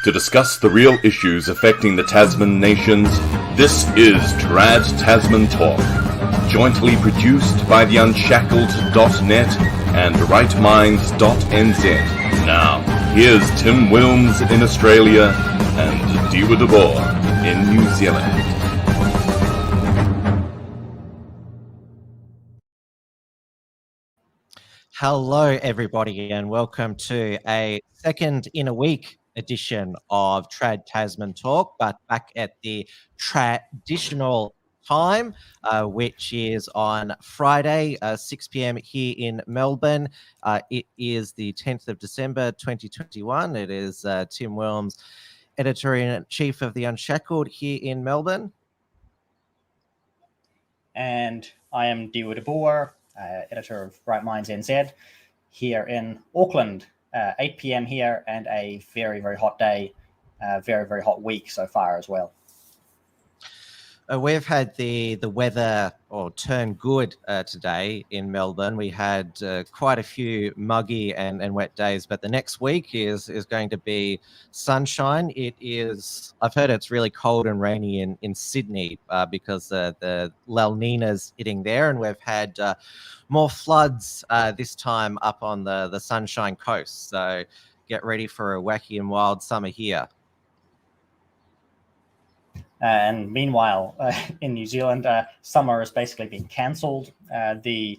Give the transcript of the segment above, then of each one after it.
To discuss the real issues affecting the Tasman nations, this is Trad Tasman Talk, jointly produced by the Unshackled.net and rightminds.nz. Now, here's Tim Wilms in Australia and Dieuwe Boer in New Zealand. Hello, everybody, and welcome to a second in a week edition of Trad Tasman Talk, but back at the traditional time, which is on Friday, 6 p.m. here in Melbourne. It is the 10th of December, 2021. It is Tim Wilms, Editor-in-Chief of the Unshackled here in Melbourne. And I am Dieuwe Boer, editor of Right Minds NZ, here in Auckland, 8 p.m. here, and a very, very hot day, very, very hot week so far as well. We've had the weather turn good today in Melbourne. We had quite a few muggy and wet days, but the next week is going to be sunshine. It is. I've heard it's really cold and rainy in Sydney because the La Nina's hitting there, and we've had more floods this time up on the Sunshine Coast. So get ready for a wacky and wild summer here. And meanwhile, in New Zealand, summer has basically been cancelled. All of these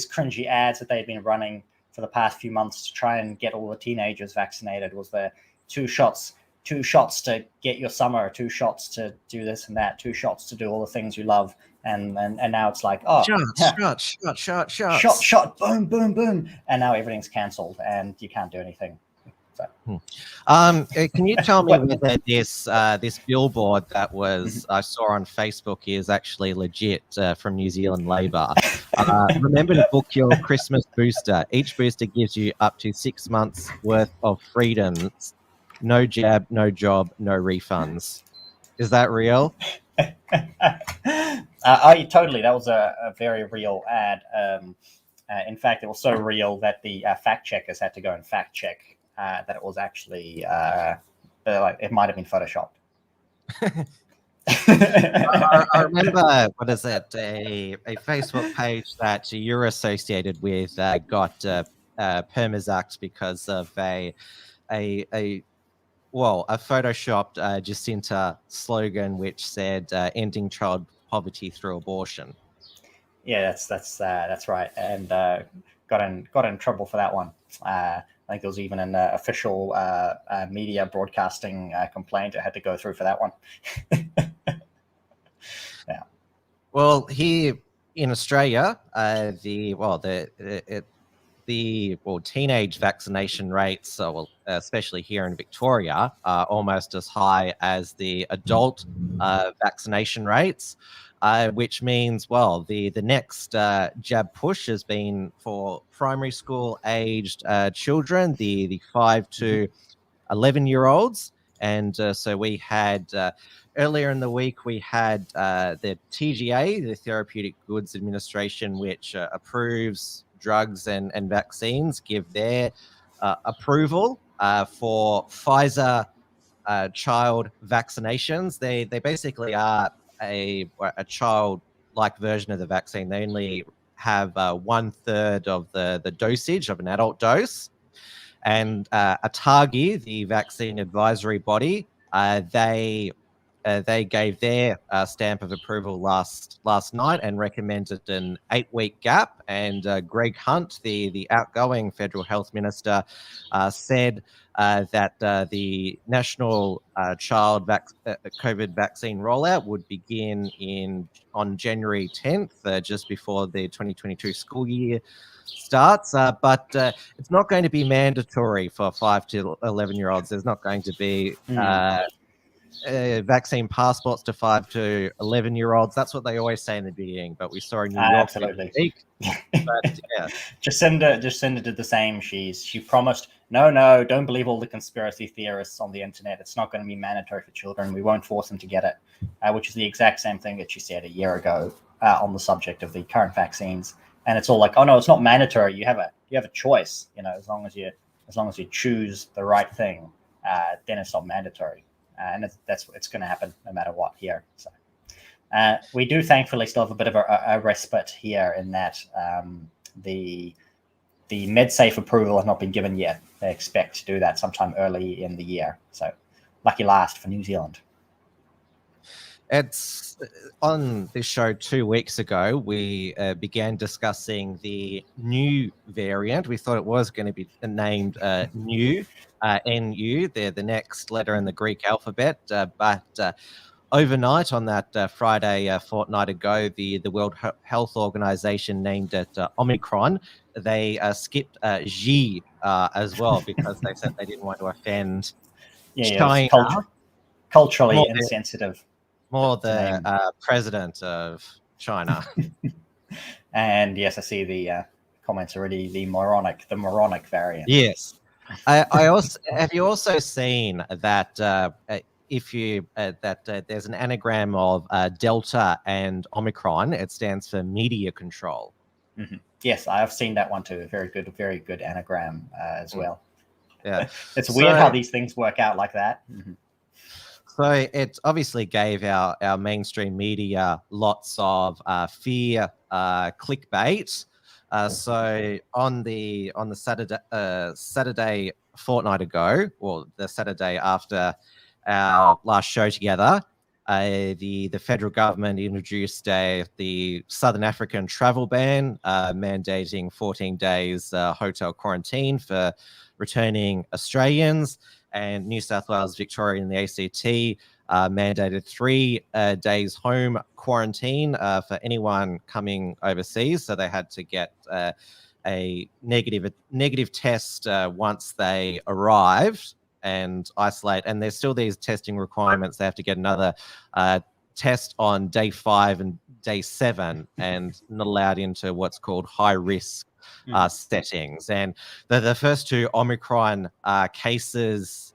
cringy ads that they've been running for the past few months to try and get all the teenagers vaccinated was the two shots to get your summer, 2 shots to do this and that, 2 shots to do all the things you love. And now it's like, shot, boom, boom, boom. And now everything's cancelled and you can't do anything. So. Can you tell me whether this billboard that was I saw on Facebook is actually legit from New Zealand Labor? Remember to book your Christmas booster. Each booster gives you up to 6 months worth of freedoms. No jab, no job, no refunds. Is that real? Totally. That was a very real ad. In fact, it was so real that the fact checkers had to go and fact check that it was actually like it might have been photoshopped. I remember, what is it? A Facebook page that you're associated with got permazacked because of a photoshopped Jacinta slogan which said "ending child poverty through abortion." Yeah, that's right, and got in trouble for that one. I think there was even an official media broadcasting complaint that had to go through for that one. Yeah. Well, here in Australia, the teenage vaccination rates, especially here in Victoria, are almost as high as the adult vaccination rates. Which means, the next jab push has been for primary school aged children, the 5 to 11-year-olds. And so we had, earlier in the week, we had the TGA, the Therapeutic Goods Administration, which approves drugs and vaccines, give their approval for Pfizer child vaccinations. They basically are a child-like version of the vaccine. They only have 1/3 of the dosage of an adult dose. And ATAGI, the vaccine advisory body, they gave their stamp of approval last night and recommended an 8-week gap. And Greg Hunt, the outgoing federal health minister, said that the national child COVID vaccine rollout would begin on January 10th, just before the 2022 school year starts. But it's not going to be mandatory for 5 to 11-year-olds. There's not going to be vaccine passports to 5 to 11-year-olds. That's what they always say in the beginning. But we saw in New York absolutely. last week. But, yeah. Jacinda did the same. She promised, no, don't believe all the conspiracy theorists on the internet. It's not going to be mandatory for children. We won't force them to get it, which is the exact same thing that she said a year ago on the subject of the current vaccines. And it's all like, oh no, it's not mandatory. You have a choice, as long as you choose the right thing. then it's not mandatory. And it's going to happen no matter what here. So we do thankfully still have a bit of a respite here in that the MedSafe approval has not been given yet. They expect to do that sometime early in the year. So lucky last for New Zealand. It's on this show 2 weeks ago, we began discussing the new variant. We thought it was going to be named NU, NU. They're the next letter in the Greek alphabet. But overnight on that Friday fortnight ago, the World Health Organization named it Omicron. They skipped G as well because they said they didn't want to offend China. Culturally insensitive. More the president of China. And yes, I see the comments already. The moronic variant. Yes, I also have you also seen that if you there's an anagram of Delta and Omicron. It stands for media control. Mm-hmm. Yes, I have seen that one too. Very good anagram as well. Yeah, it's weird how these things work out like that. Mm-hmm. So it obviously gave our mainstream media lots of fear clickbait. So on the Saturday fortnight ago, or the Saturday after our last show together, the federal government introduced the Southern African travel ban, mandating 14 days hotel quarantine for returning Australians. And New South Wales, Victoria, and the ACT mandated 3 days home quarantine for anyone coming overseas. So they had to get a negative test once they arrived and isolate. And there's still these testing requirements. They have to get another test on day 5 and day 7 and not allowed into what's called high risk settings. And the first 2 Omicron cases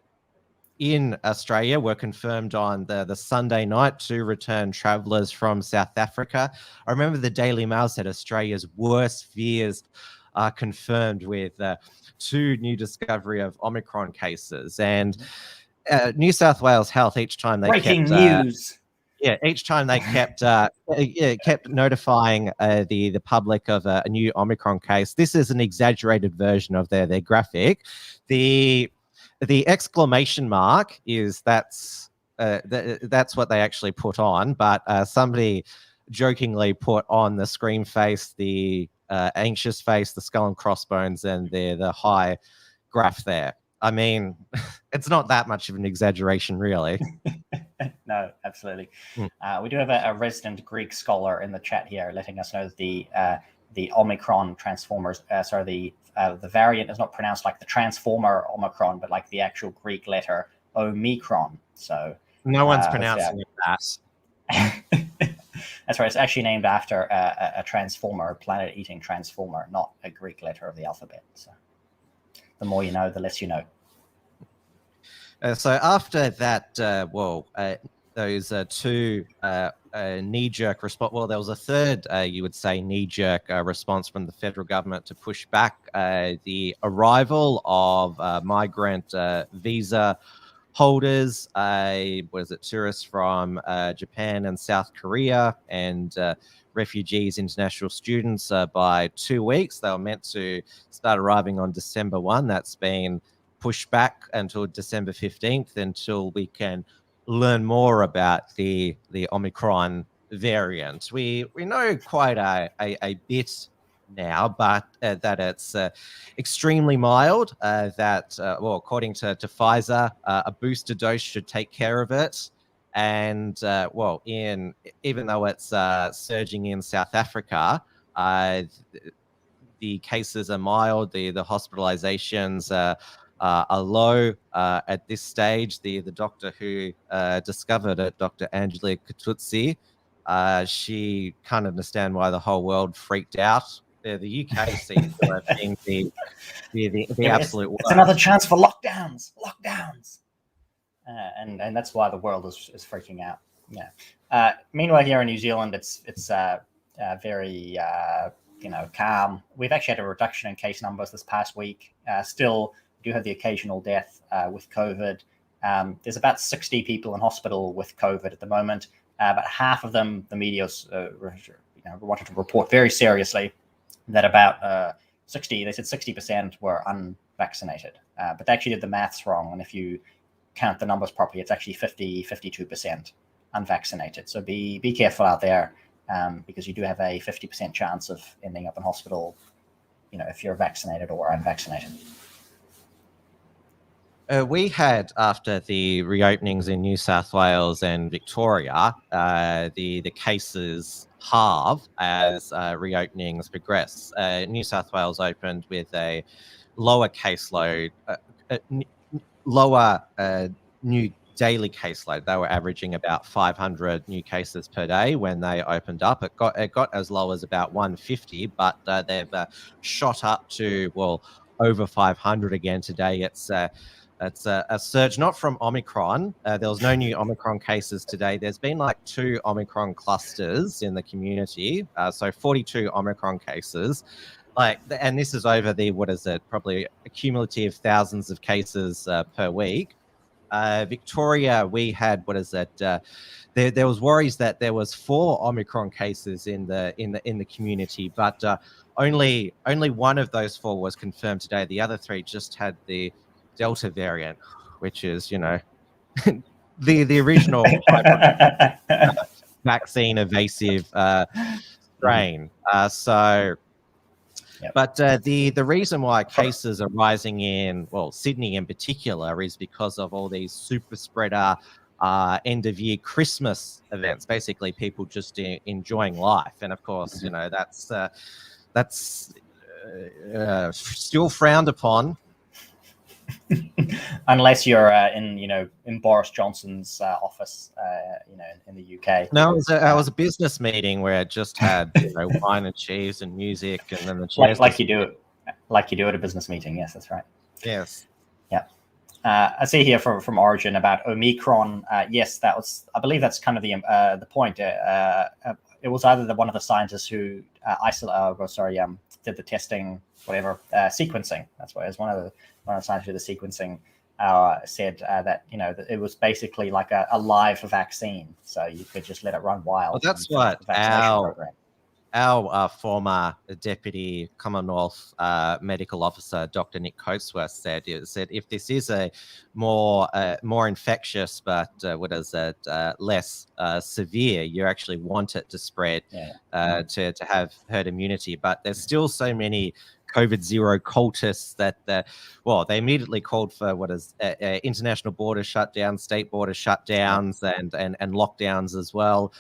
in Australia were confirmed on the Sunday night. 2 returned travellers from South Africa. I remember the Daily Mail said Australia's worst fears are confirmed with 2 new discovery of Omicron cases. And New South Wales Health, each time they breaking news. Each time they kept notifying the public of a new Omicron case. This is an exaggerated version of their graphic. The exclamation mark is that's what they actually put on, but somebody jokingly put on the scream face, the anxious face, the skull and crossbones, and the high graph there. I mean, it's not that much of an exaggeration, really. No, absolutely. We do have a resident Greek scholar in the chat here letting us know that the Omicron transformers, the variant is not pronounced like the transformer Omicron, but like the actual Greek letter Omicron. So no one's pronouncing that. That's right. It's actually named after a transformer, a planet-eating transformer, not a Greek letter of the alphabet. So the more you know, the less you know. So after that, those 2 knee-jerk response. Well, there was a third, you would say, knee-jerk response from the federal government to push back the arrival of migrant visa holders, tourists from Japan and South Korea, and refugees, international students by 2 weeks. They were meant to start arriving on December 1. That's been pushed back until December 15th until we can learn more about the Omicron variant. We know quite a bit now, but that it's extremely mild, according to Pfizer, a booster dose should take care of it. And even though it's surging in South Africa, the cases are mild, the hospitalizations are low at this stage. The doctor who discovered it, Dr. Angela Katutsi, she can't understand why the whole world freaked out. The UK seems to have been the absolute worst. It's another chance for lockdowns. And that's why the world is freaking out. Yeah. Meanwhile, here in New Zealand, it's very calm. We've actually had a reduction in case numbers this past week. Still do have the occasional death with COVID. There's about 60 people in hospital with COVID at the moment. But half of them, the media's wanted to report very seriously that about 60% were unvaccinated. But they actually did the maths wrong. And if you count the numbers properly, it's actually 52% unvaccinated. So be careful out there, because you do have a 50% chance of ending up in hospital, if you're vaccinated or unvaccinated. We had, after the reopenings in New South Wales and Victoria, the cases halve as reopenings progress. New South Wales opened with a lower caseload, lower new daily caseload. They were averaging about 500 new cases per day when they opened up. It got as low as about 150, but they've shot up to, over 500 again today. It's a surge, not from Omicron. There was no new Omicron cases today. There's been like 2 Omicron clusters in the community. So 42 Omicron cases. And this is over probably a cumulative thousands of cases per week. Victoria, we had there was worries that there was 4 Omicron cases in the community, but only one of those 4 was confirmed today. The other 3 just had the Delta variant, which is the original vaccine evasive strain. Yep. But the reason why cases are rising in, Sydney in particular, is because of all these super spreader end of year Christmas events. Basically, people just enjoying life, and of course, that's still frowned upon. Unless you're in Boris Johnson's office, in the UK. No, it was a business meeting where it just had wine and cheese and music, and then the chairs like you do at a business meeting. Yes, that's right. Yes. Yeah. I see here from Origin about Omicron. Yes, I believe that's kind of the point. It was either one of the scientists who did the testing, whatever, sequencing. That's why it was one of the scientists who did the sequencing said that that it was basically like a live vaccine, so you could just let it run wild. Well, that's what our former Deputy Commonwealth Medical Officer, Dr. Nick Coatsworth, said if this is a more infectious but less severe, you actually want it to spread to have herd immunity. But there's still so many COVID zero cultists that they immediately called for international border shutdowns, state border shutdowns, and lockdowns as well,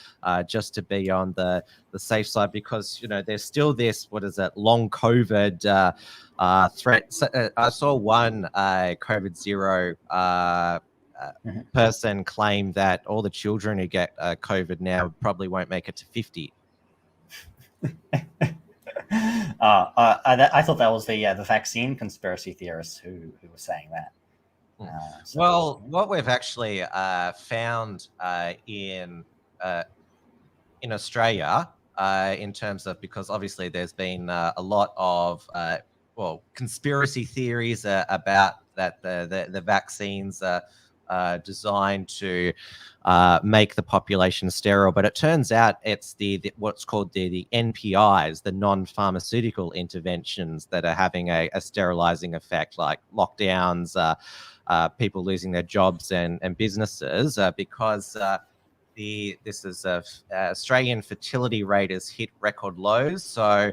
just to be on the safe side, because there's still this long COVID threat. So, I saw one COVID zero person claim that all the children who get COVID now probably won't make it to 50. I thought that was the vaccine conspiracy theorists who were saying that. What we've actually found in Australia, in terms of, because obviously there's been a lot of conspiracy theories about that the vaccines are designed to make the population sterile, but it turns out it's the what's called the NPIs, the non-pharmaceutical interventions, that are having a sterilizing effect, like lockdowns, people losing their jobs and businesses, because Australian fertility rate has hit record lows. So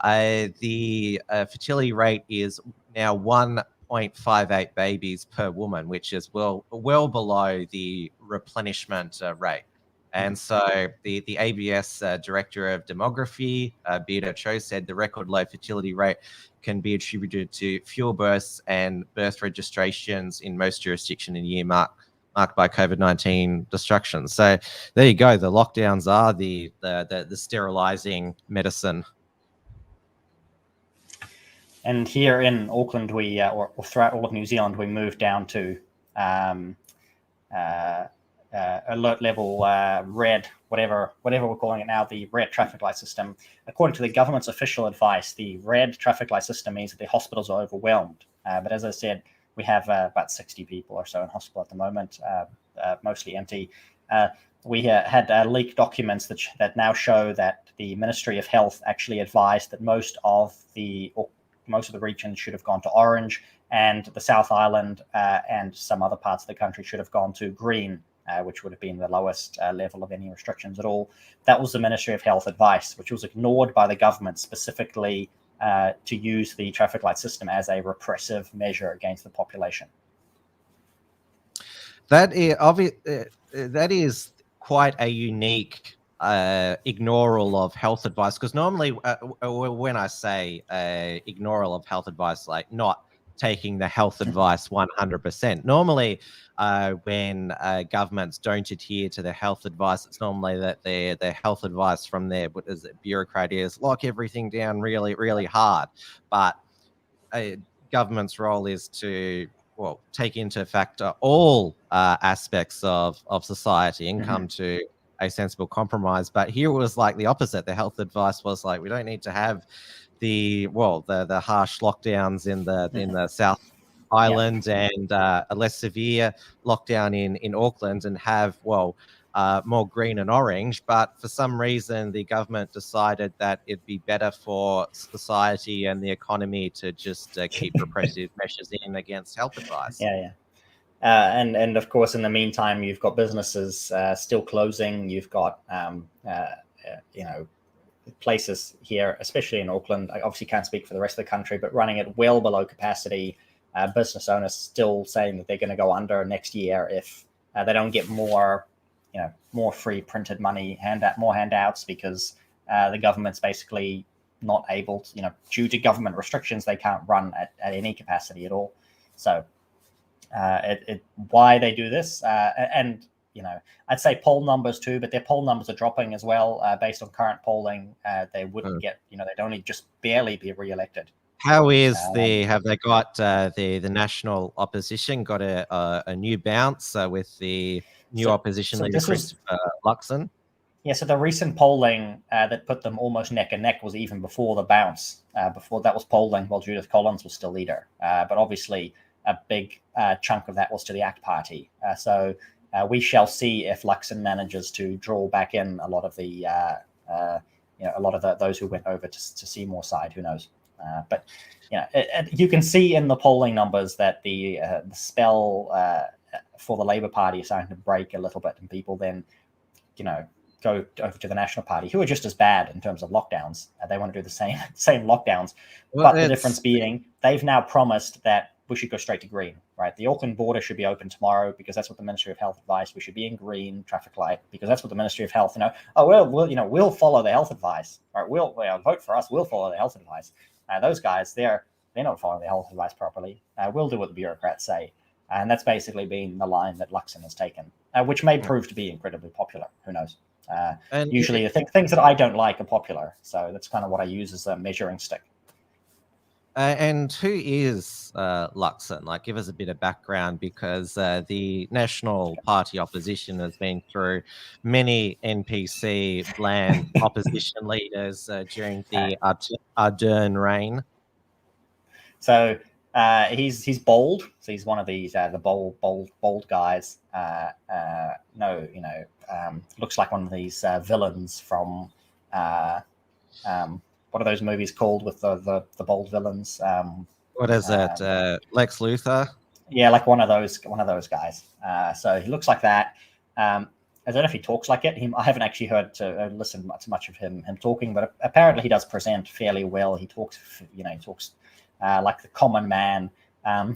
the fertility rate is now 1.58 babies per woman, which is well below the replenishment rate. And so the ABS Director of Demography, Beata Cho, said the record low fertility rate can be attributed to fewer births and birth registrations in most jurisdictions in a year marked by COVID-19 destruction. So there you go. The lockdowns are the sterilizing medicine. And here in Auckland, or throughout all of New Zealand, we moved down to alert level red, whatever we're calling it now, the red traffic light system. According to the government's official advice, the red traffic light system means that the hospitals are overwhelmed. But as I said, we have about 60 people or so in hospital at the moment, mostly empty. We had leaked documents that now show that the Ministry of Health actually advised that most of the region should have gone to orange, and the South Island and some other parts of the country should have gone to green, which would have been the lowest level of any restrictions at all. That was the Ministry of Health advice, which was ignored by the government specifically to use the traffic light system as a repressive measure against the population. That is quite a unique ignoral of health advice, because normally when I say ignoral of health advice, like not taking the health advice 100%, normally when governments don't adhere to the health advice, it's normally that their health advice from their bureaucrat is lock everything down really, really hard. But government's role is to take into factor all aspects of society and come to a sensible compromise. But here it was like the opposite. The health advice was like, we don't need to have the harsh lockdowns in the South Island and a less severe lockdown in Auckland, and have more green and orange. But for some reason, the government decided that it'd be better for society and the economy to just keep repressive measures in against health advice. And of course, in the meantime, you've got businesses still closing. You've got places here, especially in Auckland. I obviously can't speak for the rest of the country, but running it well below capacity. Business owners still saying that they're going to go under next year if they don't get more free printed money, more handouts, because the government's basically not able to, due to government restrictions, they can't run at any capacity at all. So why they do this, and I'd say poll numbers too, but their poll numbers are dropping as well. Based on current polling, they wouldn't get, they'd only just barely be re-elected. Have they got the national opposition got a new bounce with the new opposition leader, Chris Luxon? Yeah, so the recent polling that put them almost neck and neck was even before the bounce. Before that was polling while Judith Collins was still leader. But obviously a big chunk of that was to the ACT Party. So we shall see if Luxon manages to draw back in a lot of the those who went over to Seymour side. Who knows? But you can see in the polling numbers that the spell for the Labour Party is starting to break a little bit, and people then, go over to the National Party, who are just as bad in terms of lockdowns. They want to do the same lockdowns, but the difference being they've now promised that we should go straight to green. Right, the Auckland border should be open tomorrow because that's what the Ministry of Health advised. We should be in green traffic light because that's what the Ministry of Health. We'll follow the health advice. Right, we'll vote for us. We'll follow the health advice. Those guys, they're not following the health advice properly. We'll do what the bureaucrats say. And that's basically been the line that Luxon has taken, which may prove to be incredibly popular. Who knows? And usually things that I don't like are popular. So that's kind of what I use as a measuring stick. And who is Luxon? Like, give us a bit of background, because the National Party opposition has been through many NPC bland opposition leaders during the Ardern reign. So he's bold. So he's one of these the bold guys. Looks like one of these villains from what are those movies called with the bold villains? What is that? Lex Luthor? Yeah, like one of those guys. So he looks like that. I don't know if he talks like it. I haven't actually heard to listen to much of him talking, but apparently he does present fairly well. He talks, like the common man.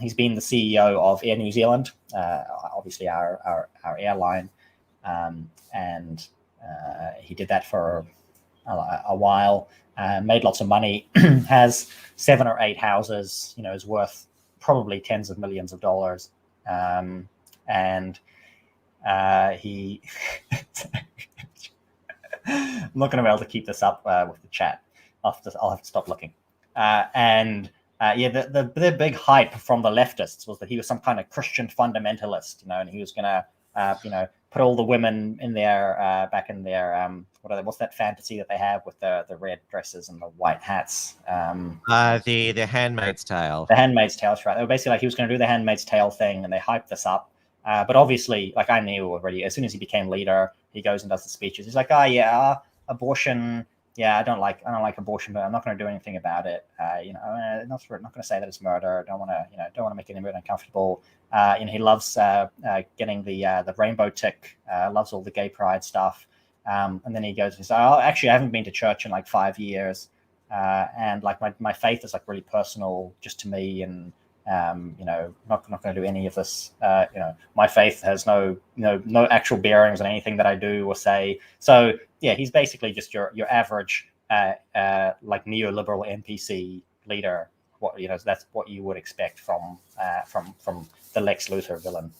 He's been the CEO of Air New Zealand, obviously our airline, and he did that for a while. Made lots of money, has 7 or 8 houses, is worth probably tens of millions of dollars. And he, I'm not going to be able to keep this up with the chat. I'll have to stop looking. The big hype from the leftists was that he was some kind of Christian fundamentalist, and he was going to put all the women in their back in their what's that fantasy that they have with the red dresses and the white hats? The Handmaid's Tale. The Handmaid's Tale, right? They were basically like he was going to do the Handmaid's Tale thing, and they hyped this up. But obviously, like I knew already, as soon as he became leader, he goes and does the speeches. He's like, "Oh yeah, abortion. Yeah, I don't like abortion, but I'm not going to do anything about it. I'm not going to say that it's murder. Don't want to make anybody uncomfortable. He loves getting the rainbow tick. Loves all the gay pride stuff. And then he goes and says, "Oh, actually, I haven't been to church in like 5 years, and like my faith is like really personal, just to me, and not going to do any of this. My faith has no actual bearings on anything that I do or say. So yeah, he's basically just your average like neoliberal NPC leader. That's what you would expect from the Lex Luthor villain."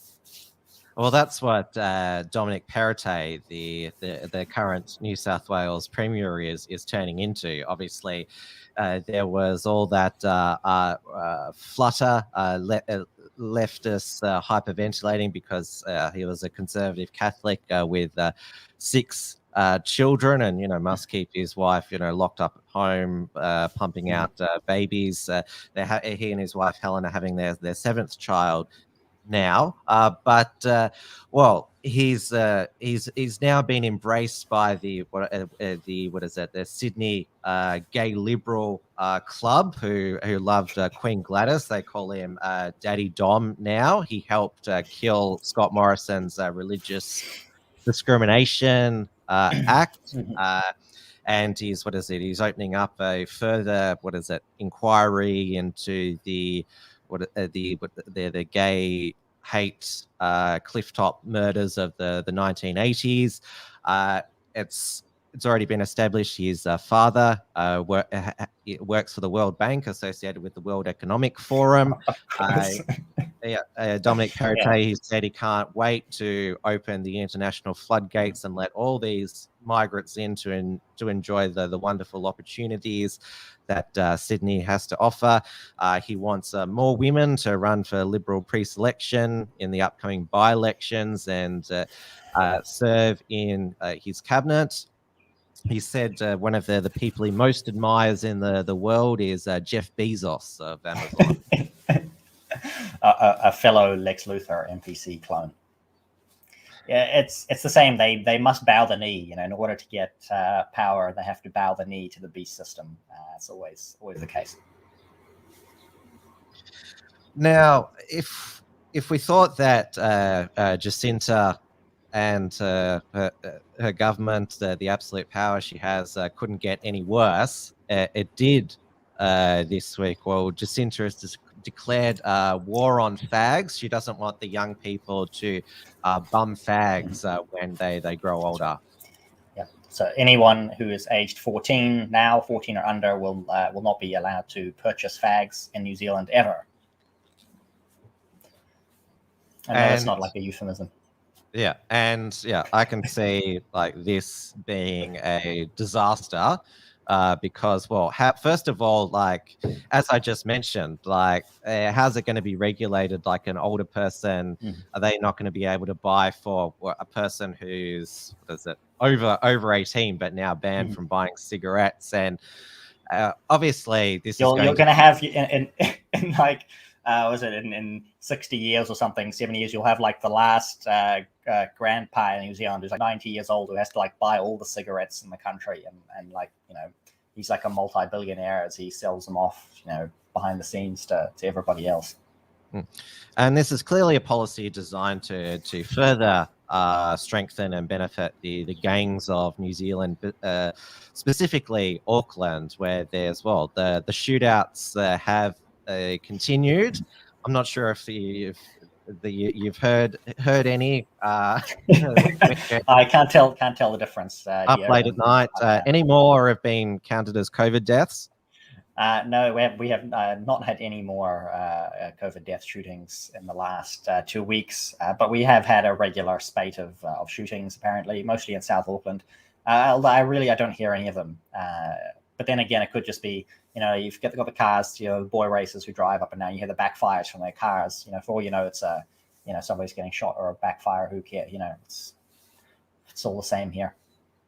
Well, that's what Dominic Perrottet, the current New South Wales Premier, is turning into. Obviously, there was all that flutter, leftist hyperventilating because he was a conservative Catholic with 6 children, and must keep his wife locked up at home, pumping out babies. He and his wife Helen are having their 7th child now, but he's now been embraced by the Sydney gay liberal club who loved Queen Gladys. They call him Daddy Dom now. He helped kill Scott Morrison's religious discrimination act. And he's opening up a further inquiry into the gay hate clifftop murders of the 1980s. It's already been established his father works for the World Bank, associated with the World Economic Forum. Dominic Perrottet, he said he can't wait to open the international floodgates and let all these migrants in to enjoy the wonderful opportunities that Sydney has to offer. He wants more women to run for Liberal pre-selection in the upcoming by-elections and serve in his cabinet. He said one of the people he most admires in the world is Jeff Bezos of Amazon. A fellow Lex Luthor NPC clone. Yeah, it's the same. They must bow the knee. In order to get power, they have to bow the knee to the beast system. It's always the case. Now, if we thought that Jacinta and her government, the absolute power she has, couldn't get any worse, it did this week. Well, Jacinta has declared war on fags. She doesn't want the young people to bum fags when they grow older. Yeah. So anyone who is aged 14 or under, will not be allowed to purchase fags in New Zealand ever. I know it's not like a euphemism. Yeah, and I can see like this being a disaster. Because, first of all, like, as I just mentioned, like, how's it going to be regulated? Like an older person, are they not going to be able to buy for a person who's, over 18, but now banned from buying cigarettes? And obviously, you're going to have in like, in 60 years or something, 70 years, you'll have like the last grandpa in New Zealand who's like 90 years old, who has to like buy all the cigarettes in the country, and like, he's like a multi-billionaire as he sells them off, behind the scenes to everybody else. And this is clearly a policy designed to further strengthen and benefit the gangs of New Zealand, specifically Auckland, where there's the shootouts have continued. I'm not sure if you've heard any. I can't tell the difference. Up late at night. Any more have been counted as COVID deaths? No, we have not had any more COVID death shootings in the last 2 weeks, but we have had a regular spate of shootings, apparently, mostly in South Auckland. Although I don't hear any of them. But then again, it could just be, you've got the cars, boy racers who drive up and down. You hear the backfires from their cars. For all you know, it's somebody's getting shot or a backfire, who cares? It's all the same here.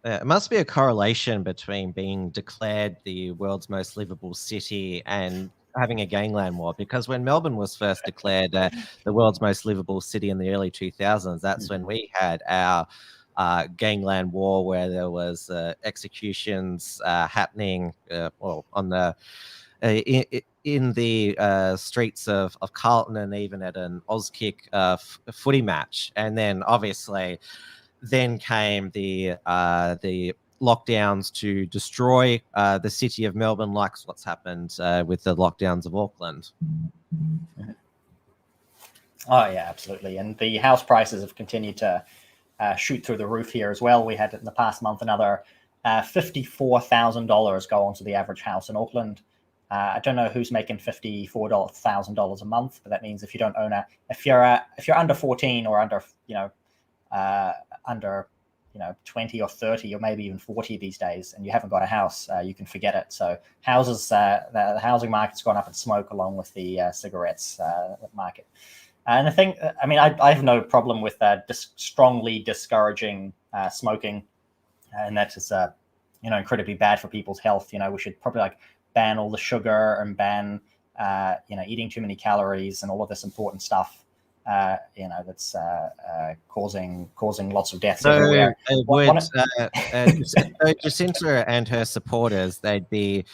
It must be a correlation between being declared the world's most livable city and having a gangland war, because when Melbourne was first declared the world's most livable city in the early 2000s, that's when we had our gangland war, where there was executions happening on the in the streets of Carlton, and even at an Auskick footy match. And then obviously then came the lockdowns to destroy the city of Melbourne, like what's happened with the lockdowns of Auckland. Oh yeah, absolutely. And the house prices have continued to shoot through the roof here as well. We had in the past month another $54,000 go onto the average house in Auckland. I don't know who's making $54,000 a month, but that means if you don't own if you're under 14 or under under 20 or 30 or maybe even 40 these days, and you haven't got a house, you can forget it. So houses, the housing market's gone up in smoke along with the cigarettes market. And I think, I have no problem with strongly discouraging smoking, and that is incredibly bad for people's health. We should probably ban all the sugar and ban eating too many calories and all of this important stuff. That's causing lots of deaths everywhere. Jacinta and her supporters, they'd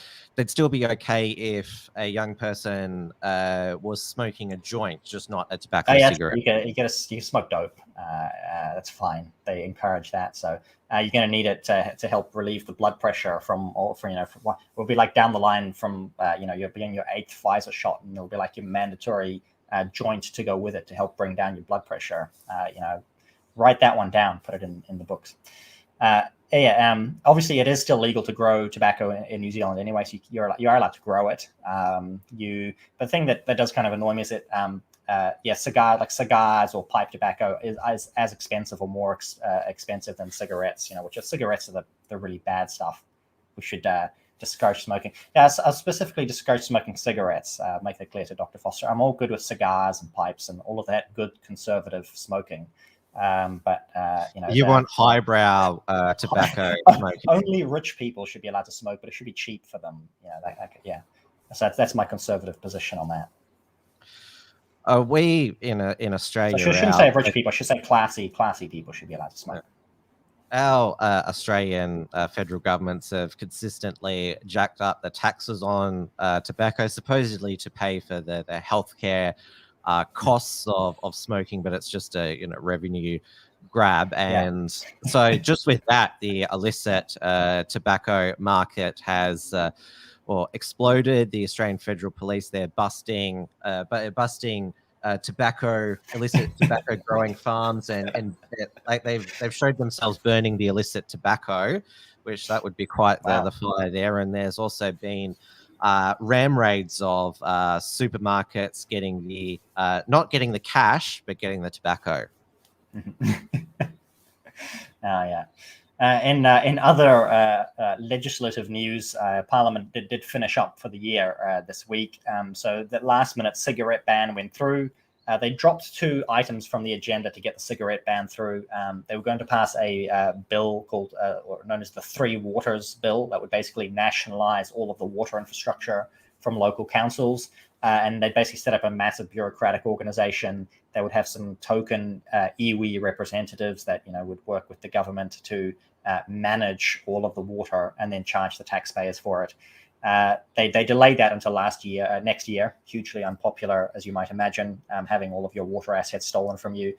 still be okay if a young person was smoking a joint, just not a tobacco cigarette. You can smoke dope. That's fine. They encourage that. So you're going to need it to help relieve the blood pressure we'll be like down the line from you're getting your 8th Pfizer shot, and it'll be like your mandatory joint to go with it to help bring down your blood pressure. Write that one down, put it in the books. Obviously it is still legal to grow tobacco in New Zealand anyway, so you are allowed to grow it. The thing that does kind of annoy me is that cigars or pipe tobacco is as expensive or more expensive than cigarettes, which cigarettes are the really bad stuff. We should discourage smoking. Yeah, I'll specifically discourage smoking cigarettes. Make that clear to Dr. Foster. I'm all good with cigars and pipes and all of that good conservative smoking. You want highbrow tobacco smoking. Only rich people should be allowed to smoke, but it should be cheap for them. So that's my conservative position on that. We in Australia. So I shouldn't say rich people. I should say classy people should be allowed to smoke. Our Australian federal governments have consistently jacked up the taxes on tobacco, supposedly to pay for the healthcare costs of smoking, but it's just a revenue grab. And so just with that, the illicit tobacco market has exploded. The Australian Federal Police, they're busting illicit tobacco growing farms, and they've showed themselves burning the illicit tobacco, which that would be quite the fire there. And there's also been ram raids of supermarkets getting not getting the cash, but getting the tobacco. In other legislative news, Parliament did finish up for the year this week. So the last minute cigarette ban went through. They dropped 2 items from the agenda to get the cigarette ban through. They were going to pass a bill called, or known as the Three Waters Bill, that would basically nationalize all of the water infrastructure from local councils. And they basically set up a massive bureaucratic organization that would have some token iwi representatives that would work with the government to manage all of the water and then charge the taxpayers for it. They delayed that until next year, hugely unpopular, as you might imagine, having all of your water assets stolen from you.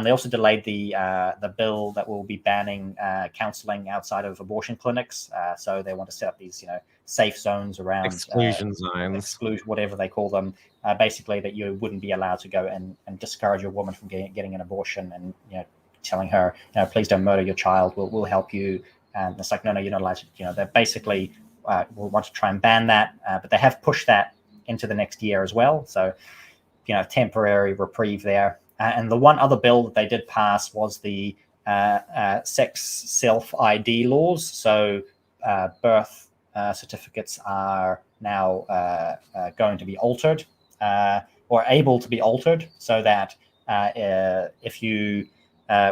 They also delayed the bill that will be banning counselling outside of abortion clinics. So they want to set up these, safe zones around exclusion zones, whatever they call them. Basically, that you wouldn't be allowed to go and discourage a woman from getting an abortion, and telling her, please don't murder your child. We'll help you. And it's like, no, you're not allowed to. They're basically will want to try and ban that, but they have pushed that into the next year as well. So, temporary reprieve there. And the one other bill that they did pass was the sex self-ID laws. So birth certificates are now going to be altered or able to be altered so that if you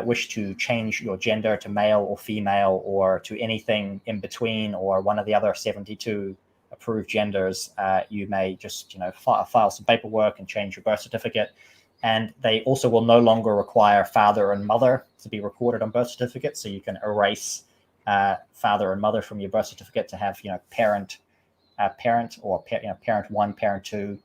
wish to change your gender to male or female or to anything in between or one of the other 72 approved genders, you may just file some paperwork and change your birth certificate. And they also will no longer require father and mother to be recorded on birth certificates, so you can erase father and mother from your birth certificate to have parent or parent 1, parent 2,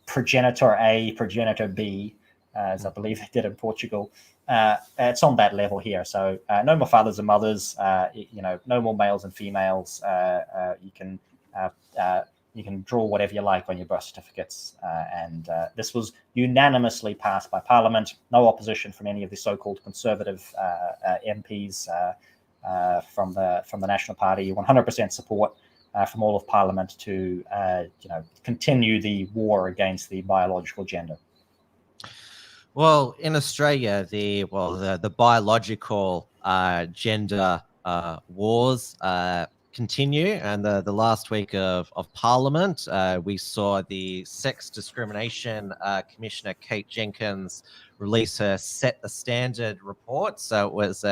progenitor A, progenitor B, as I believe they did in Portugal. It's on that level here. So no more fathers and mothers. No more males and females. You can draw whatever you like on your birth certificates. And this was unanimously passed by Parliament. No opposition from any of the so-called conservative MPs from the National Party. 100% support from all of Parliament to continue the war against the biological gender. Well, in Australia, the biological gender wars continue, and the last week of Parliament, we saw the Sex Discrimination Commissioner Kate Jenkins release her Set the Standard report. So it was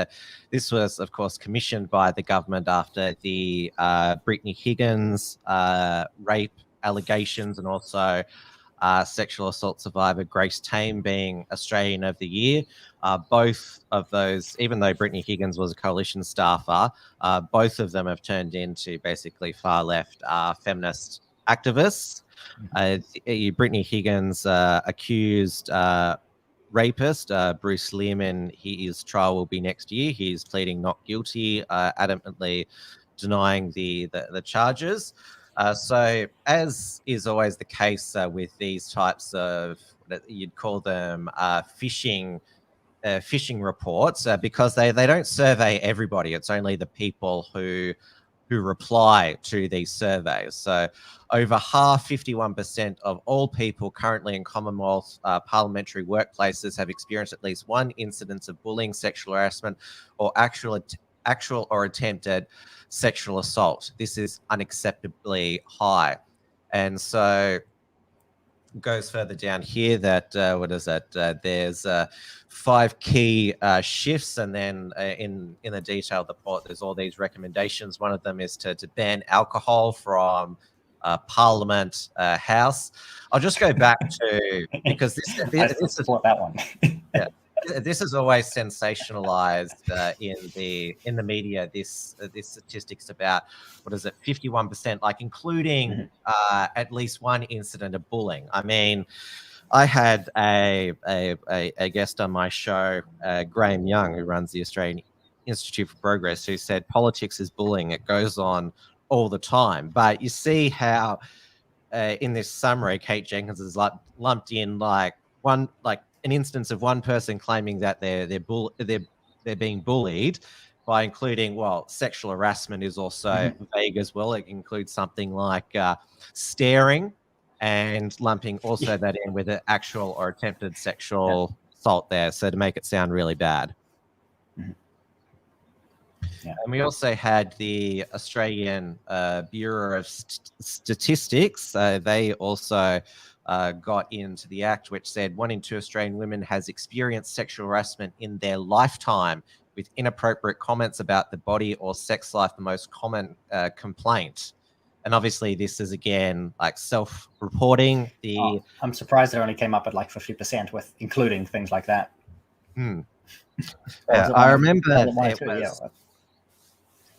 this was, of course, commissioned by the government after the Brittany Higgins rape allegations, and also sexual assault survivor Grace Tame being Australian of the Year. Both of those, even though Brittany Higgins was a coalition staffer, both of them have turned into basically far left feminist activists. Brittany Higgins accused rapist Bruce Learman. His trial will be next year. He's pleading not guilty, adamantly denying the charges. So, as is always the case with these types of, you'd call them phishing reports, because they don't survey everybody. It's only the people who reply to these surveys. So, over half, 51% of all people currently in Commonwealth parliamentary workplaces have experienced at least one incidence of bullying, sexual harassment, or actual or attempted sexual assault. This is unacceptably high. And so it goes further down here that, there's 5 key shifts, and then in the detailed report, there's all these recommendations. One of them is to ban alcohol from Parliament House. I'll just go back to, because this is support that one. Yeah. This is always sensationalized in the media. This statistics about 51%, like including at least one incident of bullying. I mean, I had a guest on my show, Graham Young, who runs the Australian Institute for Progress, who said politics is bullying. It goes on all the time. But you see how in this summary, Kate Jenkins is lumped in an instance of one person claiming that they're being bullied, by including, sexual harassment is also vague as well. It includes something like staring, and lumping also that in with an actual or attempted sexual assault there, so to make it sound really bad. Yeah. And we also had the Australian Bureau of Statistics. They also got into the act, which said 1 in 2 Australian women has experienced sexual harassment in their lifetime, with inappropriate comments about the body or sex life the most common complaint. And obviously this is, again, like self-reporting. I'm surprised it only came up at like 50% with including things like that. I remember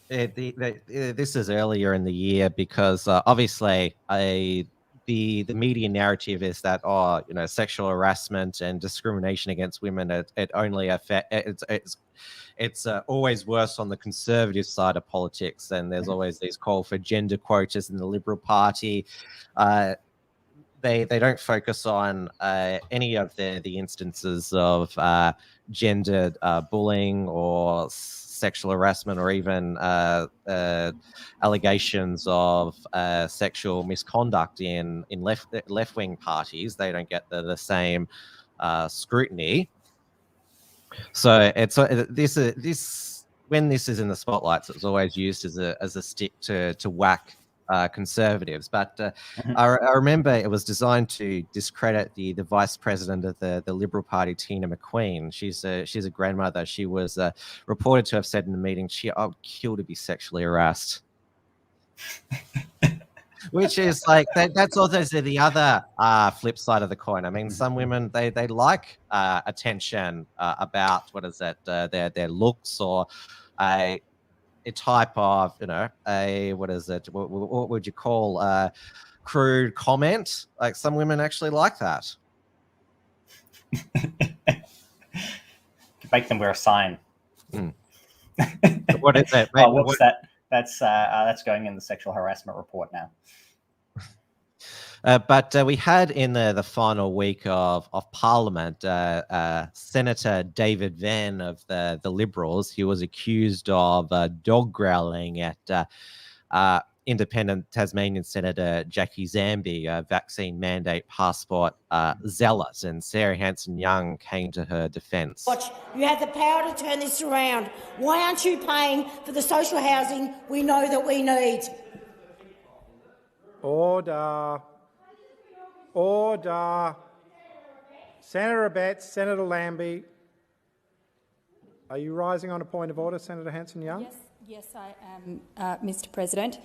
this is earlier in the year, because obviously the media narrative is that sexual harassment and discrimination against women, it only it's always worse on the conservative side of politics, and there's always these call for gender quotas in the Liberal Party. They don't focus on any of the instances of gendered bullying or sexual harassment, or even allegations of sexual misconduct in left-wing parties. They don't get the same scrutiny. So it's this when this is in the spotlights, it's always used as a stick to whack Conservatives. But Mhm. I remember it was designed to discredit the vice president of the Liberal Party, Tina McQueen. She's a grandmother. She was reported to have said in a meeting, "I would kill to be sexually harassed." Which is like that's also the other flip side of the coin. I mean, some women they like attention about their looks or a type of what would you call crude comment. Like some women actually like that. Make them wear a sign. What is it? Oh, whoops, that's going in the sexual harassment report now. But we had in the final week of Parliament, Senator David Venn of the Liberals. He was accused of dog growling at independent Tasmanian Senator Jackie Zambi, a vaccine mandate passport zealot, and Sarah Hanson-Young came to her defence. Watch, you have the power to turn this around. Why aren't you paying for the social housing we know that we need? Order. Senator Betts, Senator Lambie. Are you rising on a point of order, Senator Hanson-Young? Yes, I am, Mr. President.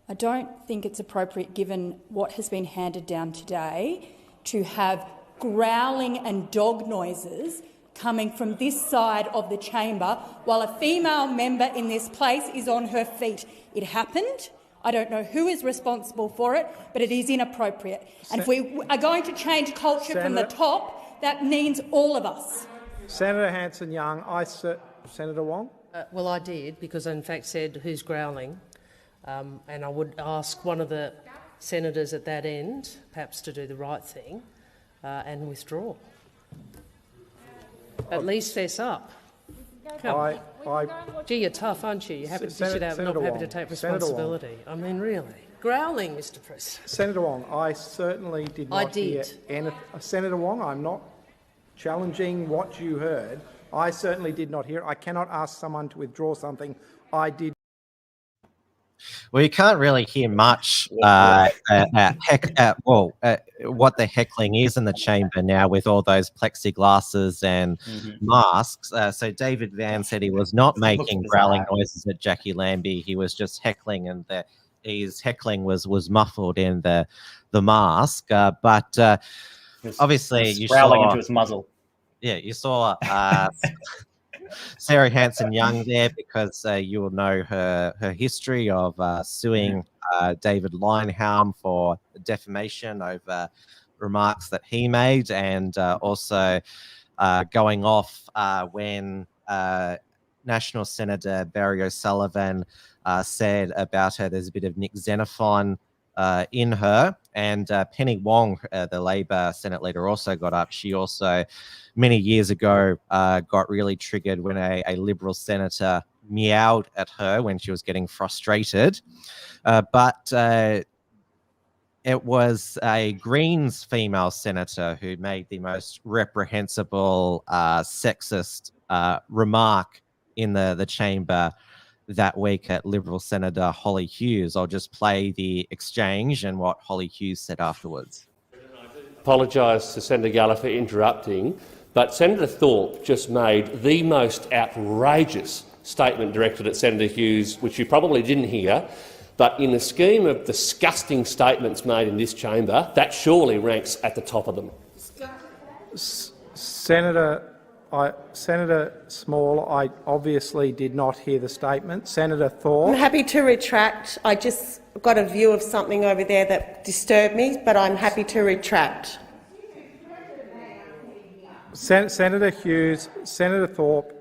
I don't think it's appropriate, given what has been handed down today, to have growling and dog noises coming from this side of the chamber while a female member in this place is on her feet. It happened. I don't know who is responsible for it, but it is inappropriate. And if we are going to change culture from the top, that means all of us. Senator Hanson-Young, Senator Wong? Well, I did, because I in fact said who's growling, and I would ask one of the senators at that end perhaps to do the right thing and withdraw. At least fess up. Come. Gee, you're tough, aren't you? You're happy to dish it out, not happy to take responsibility. I mean, really. Growling, Mr. President. Senator Wong, I certainly did not hear anything. Senator Wong, I'm not challenging what you heard. I certainly did not hear it. I cannot ask someone to withdraw something I did. Well, you can't really hear much what the heckling is in the chamber now with all those plexiglasses and masks. So David Van said he was not making growling noises at Jackie Lambie. He was just heckling, and his heckling was muffled in the mask. But obviously, you growling saw into his muzzle. Yeah, you saw Sarah Hanson-Young there because you will know her history of suing David Linehelm for defamation over remarks that he made, and also going off when National Senator Barry O'Sullivan said about her there's a bit of Nick Xenophon in her. And Penny Wong, the Labor Senate leader, also got up. She also, many years ago, got really triggered when a Liberal senator meowed at her when she was getting frustrated. But it was a Greens female senator who made the most reprehensible sexist remark in the chamber that week at Liberal Senator Holly Hughes. I'll just play the exchange and what Holly Hughes said afterwards. Apologise to Senator Gallagher for interrupting, but Senator Thorpe just made the most outrageous statement directed at Senator Hughes, which you probably didn't hear, but in the scheme of disgusting statements made in this chamber, that surely ranks at the top of them. Senator Small, I obviously did not hear the statement. Senator Thorpe. I'm happy to retract. I just got a view of something over there that disturbed me, but I'm happy to retract. Senator Hughes, Senator Thorpe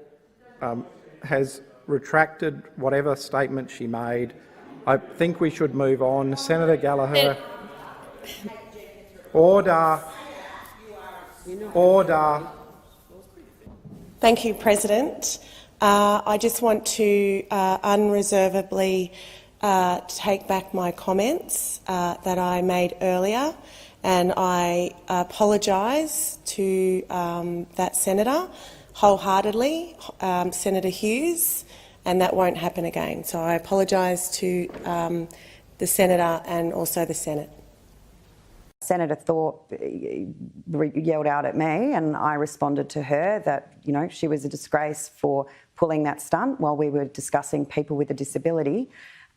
has retracted whatever statement she made. I think we should move on. Senator Gallagher. Order. Order. Thank you, President. I just want to unreservedly take back my comments that I made earlier, and I apologise to that senator wholeheartedly, Senator Hughes, and that won't happen again. So I apologise to the Senator and also the Senate. Senator Thorpe yelled out at me, and I responded to her that, you know, she was a disgrace for pulling that stunt while we were discussing people with a disability.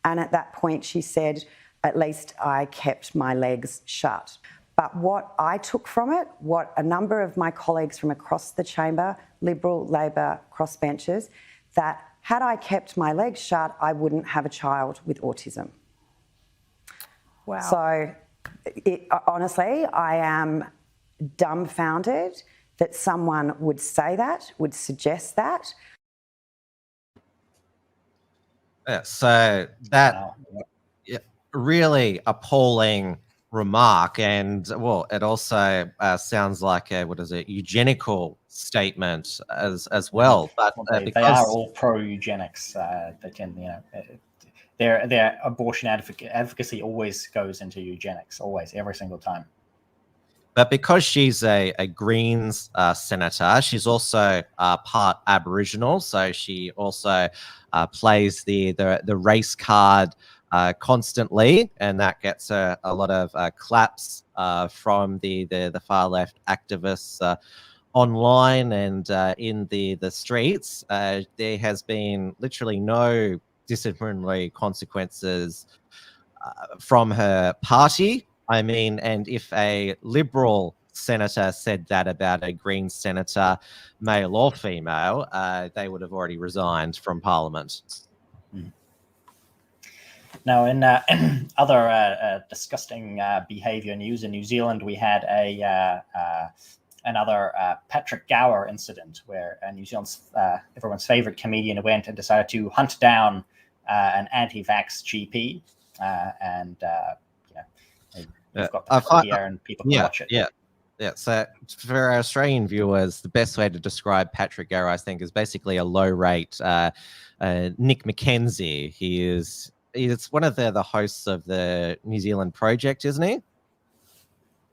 And at that point she said, at least I kept my legs shut. But what I took from it, what a number of my colleagues from across the chamber, Liberal, Labor, crossbenchers, that had I kept my legs shut, I wouldn't have a child with autism. Wow. So honestly, I am dumbfounded that someone would say that, would suggest that. So that really appalling remark, and well, it also sounds like a eugenical statement as well. But they are all pro-eugenics. They can, their abortion advocacy always goes into eugenics, always, every single time. But because she's a Greens senator, she's also part Aboriginal, so she also plays the race card constantly, and that gets a lot of claps from the far left activists online and in the streets. There has been literally no disciplinary consequences from her party. I mean, and if a Liberal senator said that about a Green senator, male or female, they would have already resigned from Parliament. Now, in other disgusting behaviour news in New Zealand, we had another Patrick Gower incident where New Zealand's everyone's favourite comedian went and decided to hunt down an anti-vax GP, we've got the clip here and people can watch it. Yeah. So for our Australian viewers, the best way to describe Patrick Gower, I think, is basically a low-rate Nick McKenzie. He's one of the hosts of the New Zealand Project, isn't he?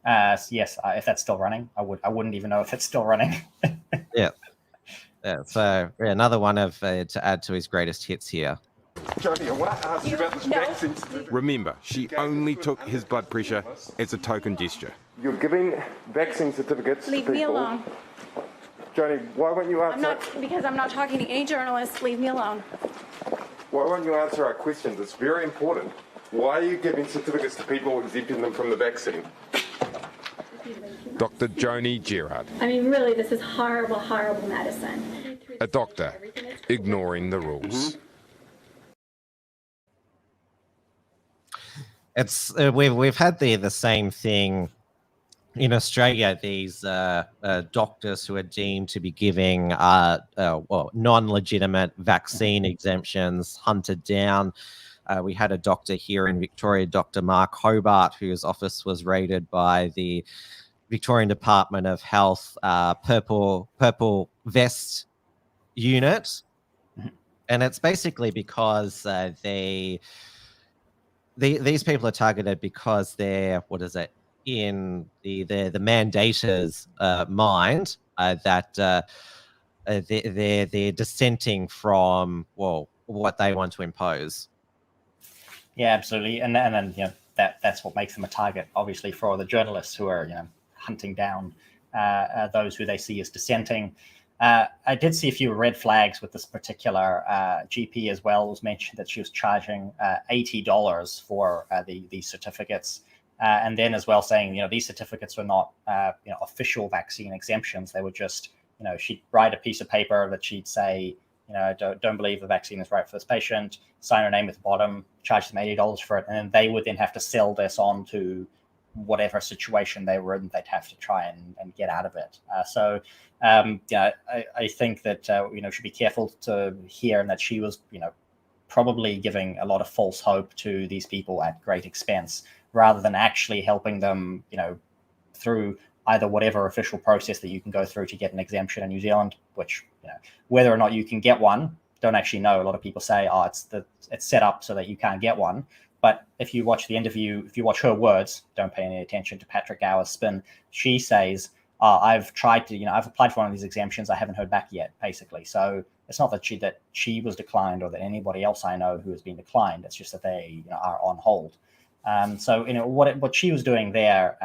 Yes, if that's still running, I wouldn't even know if it's still running. Yeah. So another one of to add to his greatest hits here. Jody, I want to ask you about this vaccine certificate. Remember, she only took his blood pressure as a token gesture. You're giving vaccine certificates Leave to people. me alone. Jody, why won't you answer? Because I'm not talking to any journalists. Leave me alone. Why won't you answer our questions? It's very important. Why are you giving certificates to people, exempting them from the vaccine? Dr. Joni Gerard. I mean, really, this is horrible, horrible medicine. A doctor ignoring the rules. It's we've had the same thing in Australia. These doctors who are deemed to be giving non-legitimate vaccine exemptions hunted down. We had a doctor here in Victoria, Dr. Mark Hobart, whose office was raided by the Victorian Department of Health purple vest unit, and it's basically because these people are targeted because they're, in the mandator's mind that they're dissenting from what they want to impose. Yeah, absolutely, and then that's what makes them a target, obviously, for the journalists who are hunting down those who they see as dissenting. I did see a few red flags with this particular GP as well. It was mentioned that she was charging $80 for these certificates. And then as well saying, these certificates were not, official vaccine exemptions. They were just, she'd write a piece of paper that she'd say, don't believe the vaccine is right for this patient, sign her name at the bottom, charge them $80 for it. And then they would then have to sell this on to whatever situation they were in, they'd have to try and get out of it. I think that, should be careful to hear and that she was, probably giving a lot of false hope to these people at great expense, rather than actually helping them, through either whatever official process that you can go through to get an exemption in New Zealand, which, whether or not you can get one, don't actually know. A lot of people say, it's set up so that you can't get one. But if you watch the interview, if you watch her words, don't pay any attention to Patrick Gower's spin. She says, I've tried to, I've applied for one of these exemptions. I haven't heard back yet, basically. So it's not that she was declined or that anybody else I know who has been declined. It's just that they are on hold. So what she was doing there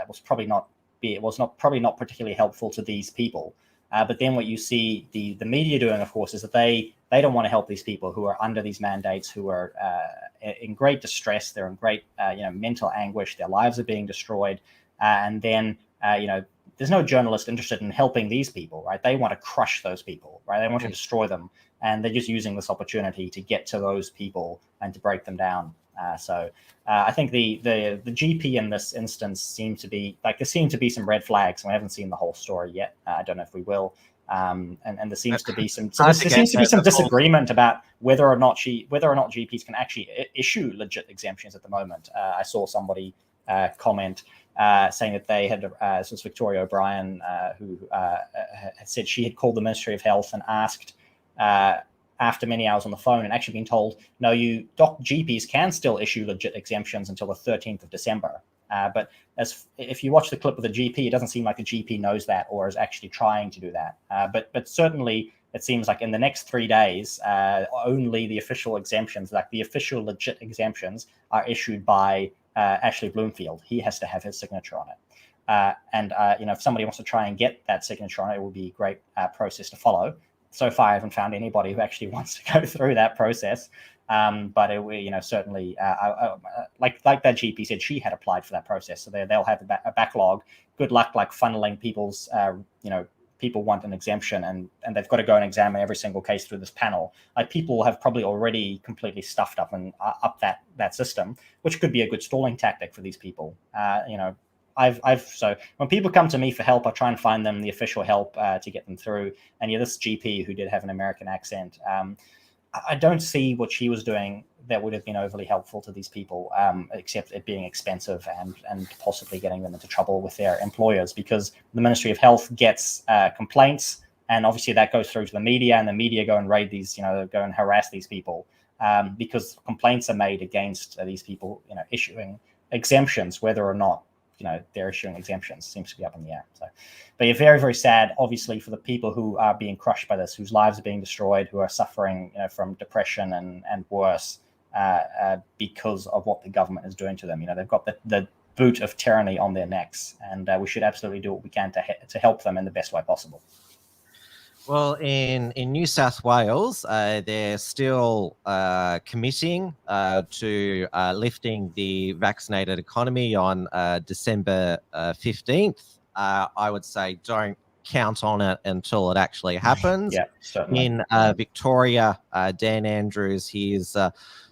was probably not particularly helpful to these people. But then what you see the media doing, of course, is that they don't want to help these people who are under these mandates, who are in great distress. They're in great mental anguish. Their lives are being destroyed, and then there's no journalist interested in helping these people, right? They want to crush those people, right? They want to destroy them, and they're just using this opportunity to get to those people and to break them down. So I think the GP in this instance seemed to be there seem to be some red flags, and we haven't seen the whole story yet. I don't know if we will. And there seems to be some disagreement about whether or not GPs can actually issue legit exemptions at the moment. I saw somebody comment saying that they had, this was Victoria O'Brien, who had said she had called the Ministry of Health and asked after many hours on the phone and actually been told, no, GPs can still issue legit exemptions until the 13th of December. But if you watch the clip of the GP, it doesn't seem like the GP knows that or is actually trying to do that. But certainly it seems like in the next 3 days, only the official exemptions, like the official legit exemptions, are issued by Ashley Bloomfield. He has to have his signature on it. And if somebody wants to try and get that signature on it, it will be a great process to follow. So far, I haven't found anybody who actually wants to go through that process. But it, certainly, like that GP said, she had applied for that process, so they'll have a backlog. Good luck, funneling people's, people want an exemption, and they've got to go and examine every single case through this panel. People have probably already completely stuffed up and up that system, which could be a good stalling tactic for these people. So when people come to me for help, I try and find them the official help to get them through. And this GP who did have an American accent, I don't see what she was doing that would have been overly helpful to these people, except it being expensive and possibly getting them into trouble with their employers, because the Ministry of Health gets complaints, and obviously that goes through to the media, and the media go and raid these, go and harass these people because complaints are made against these people, issuing exemptions, whether or not they're issuing exemptions seems to be up in the air. So, but you're very, very sad, obviously, for the people who are being crushed by this, whose lives are being destroyed, who are suffering, from depression and worse because of what the government is doing to them. They've got the boot of tyranny on their necks, and we should absolutely do what we can to help them in the best way possible. Well, in New South Wales, they're still committing to lifting the vaccinated economy on December 15th. I would say don't count on it until it actually happens. Yeah, certainly. In Victoria, Dan Andrews, he's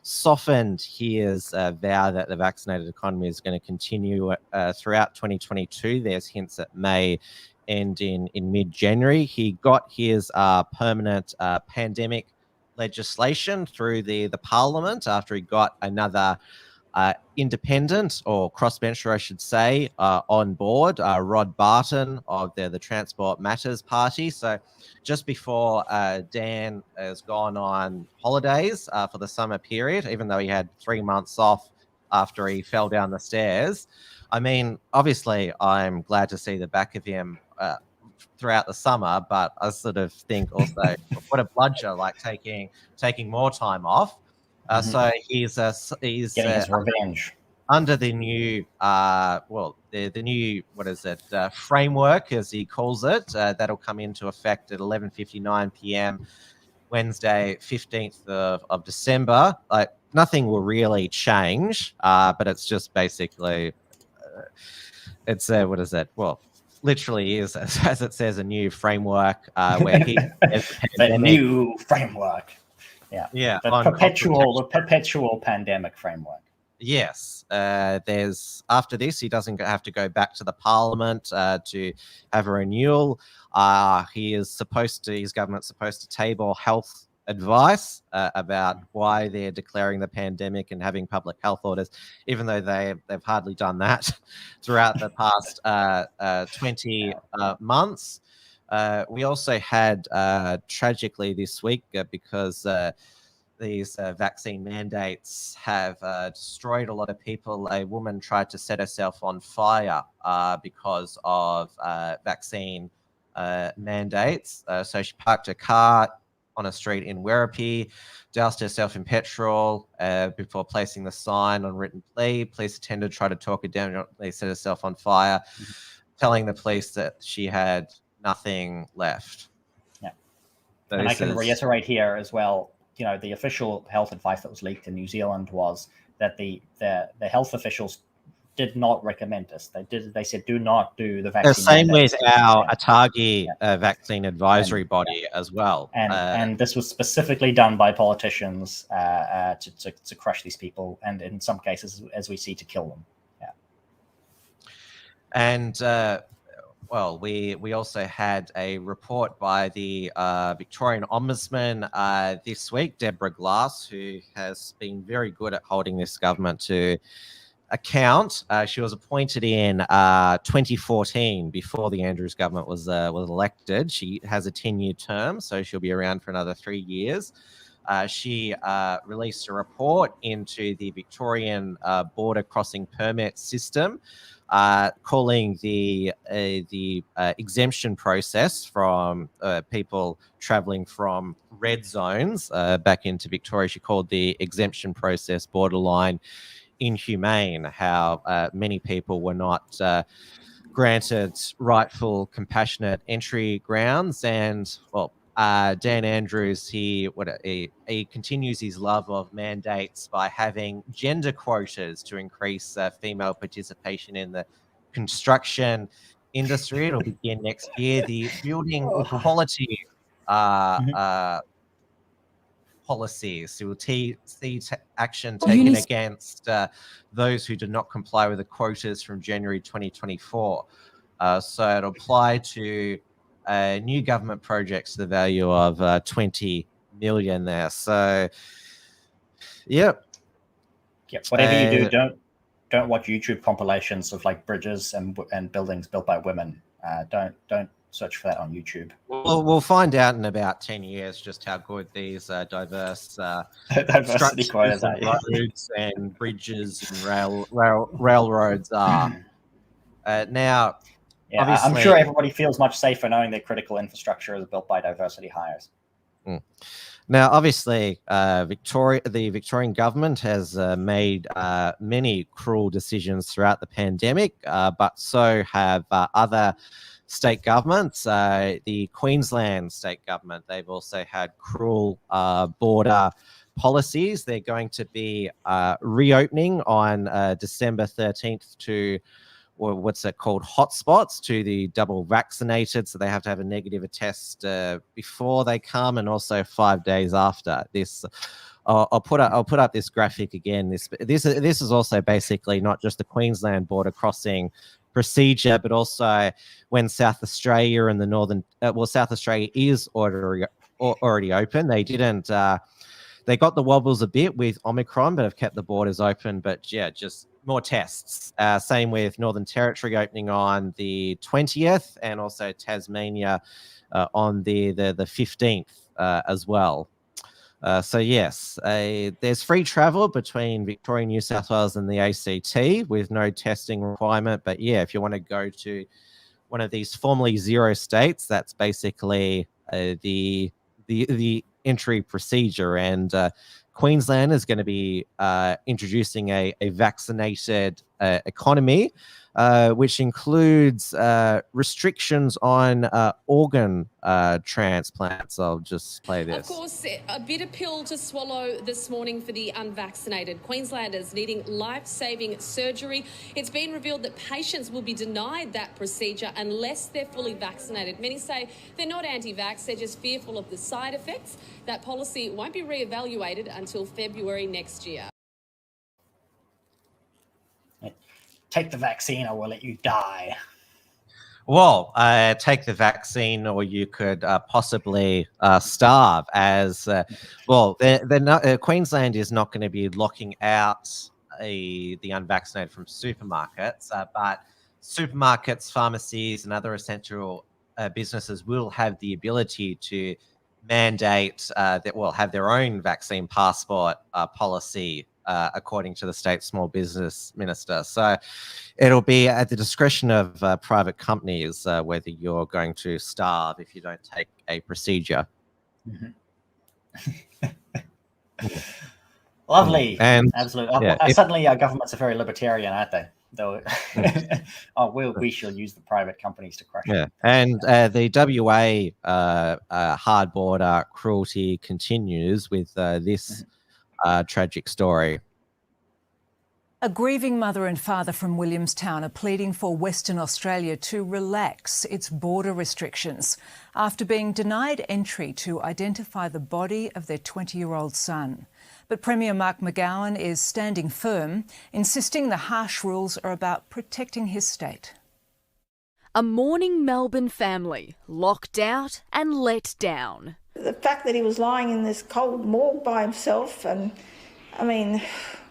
softened his vow that the vaccinated economy is going to continue throughout 2022. There's hints that may end in mid-January. He got his permanent pandemic legislation through the Parliament after he got another independent, or crossbencher, I should say, on board, Rod Barton of the Transport Matters Party. So just before Dan has gone on holidays for the summer period, even though he had 3 months off after he fell down the stairs. I mean, obviously, I'm glad to see the back of him throughout the summer, but I sort of think also, what a bludger, taking more time off. So he's getting his revenge under the new, the new, framework, as he calls it, that'll come into effect at 11:59 p.m. Wednesday, 15th of December. Nothing will really change, but it's just basically, literally is, as it says, a new framework where he the new framework. Yeah. The perpetual pandemic framework. Yes. There's, after this, he doesn't have to go back to the Parliament to have a renewal. His government's supposed to table health advice about why they're declaring the pandemic and having public health orders, even though they've hardly done that throughout the past 20 months. We also had, tragically this week, because these vaccine mandates have destroyed a lot of people. A woman tried to set herself on fire because of vaccine mandates. So she parked her car on a street in Werribee, doused herself in petrol before placing the sign on written plea. Police attendant tried to talk her down. They set herself on fire, telling the police that she had nothing left. Yeah. So and I can is... reiterate here as well, you know, the official health advice that was leaked in New Zealand was that the health officials did not recommend this. They said do not do the vaccine. The same with our yeah. ATAGI vaccine advisory body as well. And this was specifically done by politicians to crush these people, and in some cases, as we see, to kill them. Yeah. And well, we also had a report by the Victorian Ombudsman this week, Deborah Glass, who has been very good at holding this government to account. She was appointed in 2014, before the Andrews government was elected. She has a 10-year term, so she'll be around for another 3 years. She released a report into the Victorian border crossing permit system, calling the exemption process from people travelling from red zones back into Victoria. She called the exemption process borderline inhumane, how many people were not granted rightful compassionate entry grounds. And well, Dan Andrews, he continues his love of mandates by having gender quotas to increase female participation in the construction industry. It'll begin next year. The building equality policies. So we'll see action taken against those who did not comply with the quotas from January 2024. So it'll apply to new government projects to the value of 20 million there. So, yep. Yeah, whatever you do, don't watch YouTube compilations of like bridges and buildings built by women. Don't search for that on YouTube. We'll find out in about 10 years just how good these diverse diversity quotas and roads and bridges and railroads are. Now, yeah, I'm sure everybody feels much safer knowing their critical infrastructure is built by diversity hires. Now, obviously, the Victorian government has made many cruel decisions throughout the pandemic, but so have other state governments. The Queensland state government, they've also had cruel border policies. They're going to be reopening on December 13th to what's it called, hotspots, to the double vaccinated. So they have to have a negative test before they come, and also 5 days after this. I'll put up this graphic again. This is also basically not just the Queensland border crossing procedure, but also when South Australia and the northern, South Australia is already open. They didn't. They got the wobbles a bit with Omicron, but have kept the borders open. But yeah, just more tests. Same with Northern Territory opening on the 20th, and also Tasmania on the 15th as well. So yes, there's free travel between Victoria, New South Wales and the ACT with no testing requirement. But yeah, if you want to go to one of these formerly zero states, that's basically the entry procedure. And Queensland is going to be introducing a vaccinated economy, which includes restrictions on organ transplants. I'll just play this. Of course, a bitter pill to swallow this morning for the unvaccinated. Queenslanders needing life-saving surgery. It's been revealed that patients will be denied that procedure unless they're fully vaccinated. Many say they're not anti-vax, they're just fearful of the side effects. That policy won't be re-evaluated until February next year. Take the vaccine or we'll let you die. Well, take the vaccine or you could possibly starve. As Queensland is not going to be locking out the unvaccinated from supermarkets, but supermarkets, pharmacies and other essential businesses will have the ability to mandate that will have their own vaccine passport policy, according to the state small business minister. So it'll be at the discretion of private companies whether you're going to starve if you don't take a procedure. Lovely. And absolutely. yeah, Suddenly our governments are very libertarian, aren't they? Though, we shall use the private companies to crush it. And the WA hard border cruelty continues with this tragic story. A grieving mother and father from Williamstown are pleading for Western Australia to relax its border restrictions after being denied entry to identify the body of their 20-year-old son. But Premier Mark McGowan is standing firm, insisting the harsh rules are about protecting his state. A mourning Melbourne family, locked out and let down. The fact that he was lying in this cold morgue by himself, and I mean,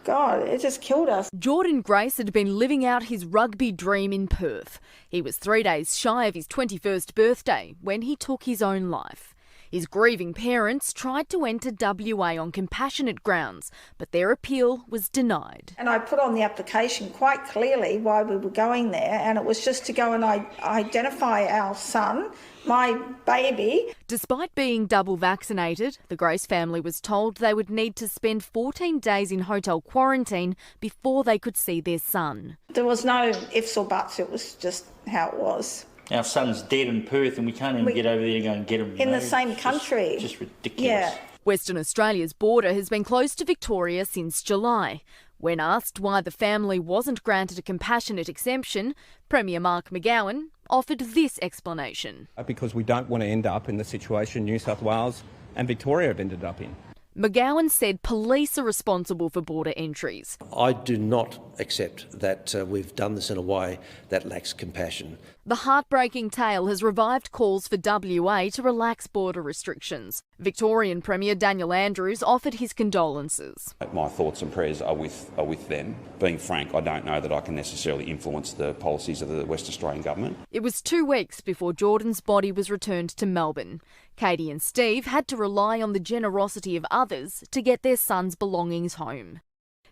God, it just killed us. Jordan Grace had been living out his rugby dream in Perth. He was 3 days shy of his 21st birthday when he took his own life. His grieving parents tried to enter WA on compassionate grounds, but their appeal was denied. And I put on the application quite clearly why we were going there, and it was just to go and identify our son, my baby. Despite being double vaccinated, the Grace family was told they would need to spend 14 days in hotel quarantine before they could see their son. There was no ifs or buts, it was just how it was. Our son's dead in Perth and we can't even get over there to go and get him. In the same country. Just ridiculous. Yeah. Western Australia's border has been closed to Victoria since July. When asked why the family wasn't granted a compassionate exemption, Premier Mark McGowan offered this explanation. Because we don't want to end up in the situation New South Wales and Victoria have ended up in. McGowan said police are responsible for border entries. I do not accept that we've done this in a way that lacks compassion. The heartbreaking tale has revived calls for WA to relax border restrictions. Victorian Premier Daniel Andrews offered his condolences. My thoughts and prayers are with them. Being frank, I don't know that I can necessarily influence the policies of the West Australian government. It was 2 weeks before Jordan's body was returned to Melbourne. Katie and Steve had to rely on the generosity of others to get their son's belongings home.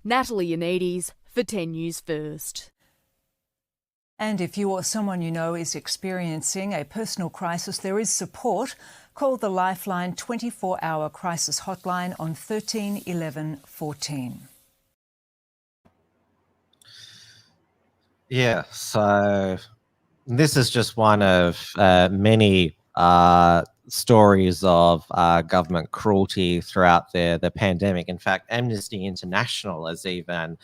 Natalie Yanides for 10 News First. And if you or someone you know is experiencing a personal crisis, there is support. Call the Lifeline 24-hour crisis hotline on 13 11 14. Yeah, so this is just one of many stories of government cruelty throughout the pandemic. In fact, Amnesty International has even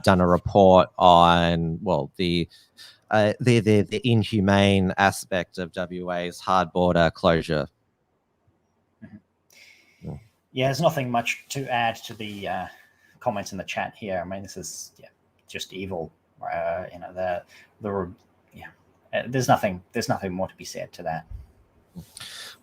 done a report on, well, the inhumane aspect of WA's hard border closure. Yeah, there's nothing much to add to the comments in the chat here. I mean, this is just evil. There's nothing more to be said to that.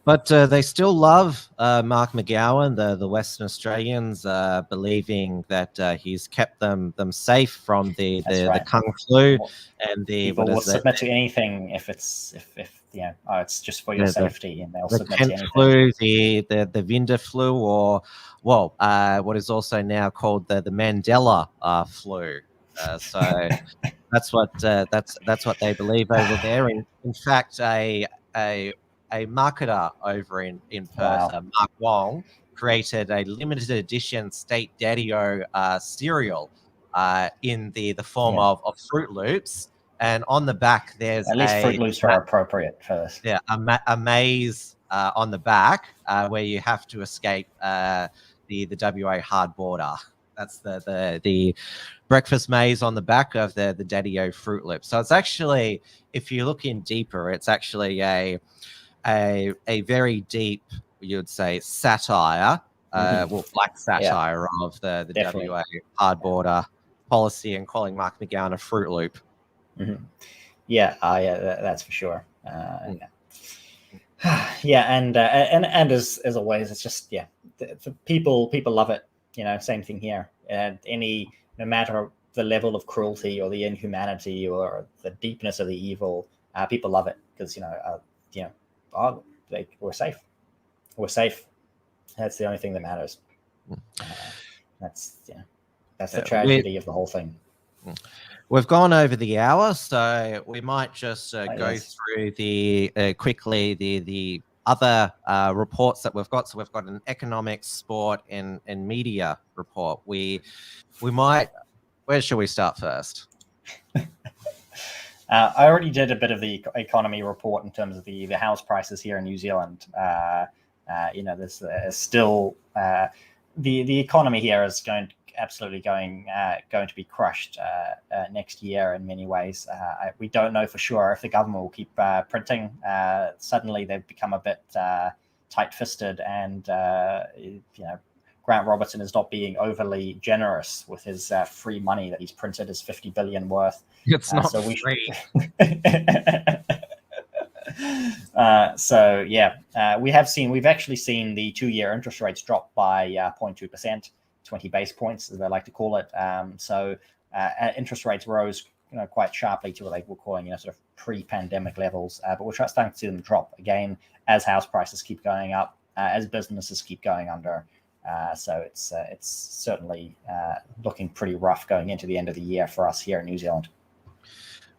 But they still love Mark McGowan, the Western Australians, believing that he's kept them safe from the Kung Flu and the. People will submit to anything if it's just for your safety, and they'll submit to anything. Flu, the Vinda flu, or what is also now called the Mandela flu. So that's what they believe over there. In fact, a marketer over in Perth, Mark Wong, created a limited edition State Daddy-O cereal in the form of Fruit Loops, and on the back there's at least Fruit Loops are appropriate for this. Yeah, a maze on the back where you have to escape the WA hard border. That's the breakfast maze on the back of the Daddy-O Fruit Loops. So it's actually, if you look in deeper, it's actually a very deep, you would say, satire, black satire of the WA hard border policy and calling Mark McGowan a Fruit Loop. Mm-hmm. Yeah, that's for sure. And as always, it's just the people love it. Same thing here. No matter the level of cruelty or the inhumanity or the deepness of the evil, people love it because we're safe. we're safe. That's the only thing that matters. That's the tragedy of the whole thing. We've gone over the hour, so we might just go through quickly the other reports that we've got. So we've got an economics, sport, and media report. We might. Where should we start first? I already did a bit of the economy report in terms of the house prices here in New Zealand. There's still the economy here is going to be crushed next year in many ways. We don't know for sure if the government will keep printing. Suddenly they've become a bit tight-fisted, and Grant Robertson is not being overly generous with his free money that he's printed, his 50 billion worth. It's not free. We've actually seen the 2-year interest rates drop by 0.2%, 20 base points, as they like to call it. Interest rates rose quite sharply to what they were calling sort of pre-pandemic levels, but we're starting to see them drop again as house prices keep going up, as businesses keep going under. So it's certainly looking pretty rough going into the end of the year for us here in New Zealand.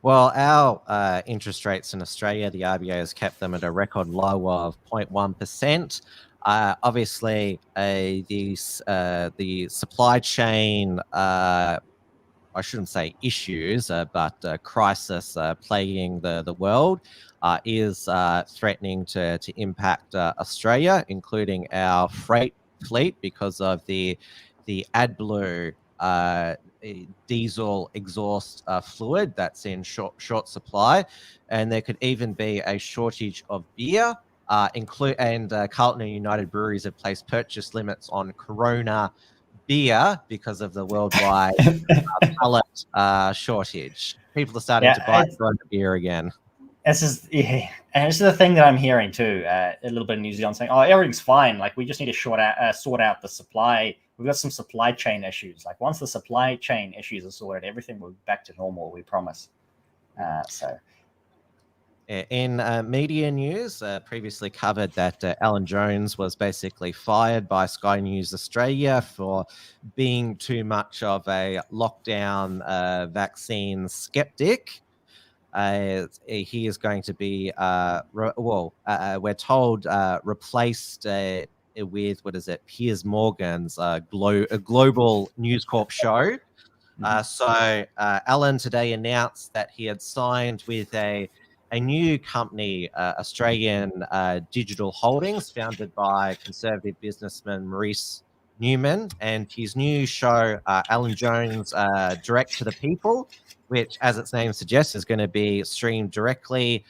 Well, our interest rates in Australia, the RBA has kept them at a record low of 0.1%. Obviously, the supply chain, I shouldn't say issues, but crisis plaguing the world is threatening to impact Australia, including our freight fleet, because of the AdBlue diesel exhaust fluid that's in short supply, and there could even be a shortage of beer. Carlton and United Breweries have placed purchase limits on Corona beer because of the worldwide pallet shortage. People are starting to buy Corona beer again. This is the thing that I'm hearing too. A little bit in New Zealand saying, "Oh, everything's fine. Like we just need to sort out the supply. We've got some supply chain issues. Like once the supply chain issues are sorted, everything will be back to normal. We promise." In media news, previously covered that Alan Jones was basically fired by Sky News Australia for being too much of a lockdown vaccine skeptic. He is going to be, we're told, replaced with, Piers Morgan's Global News Corp show. So Alan today announced that he had signed with a new company, Australian Digital Holdings, founded by conservative businessman Maurice Newman, and his new show, Alan Jones, Direct to the People, which, as its name suggests, is going to be streamed directly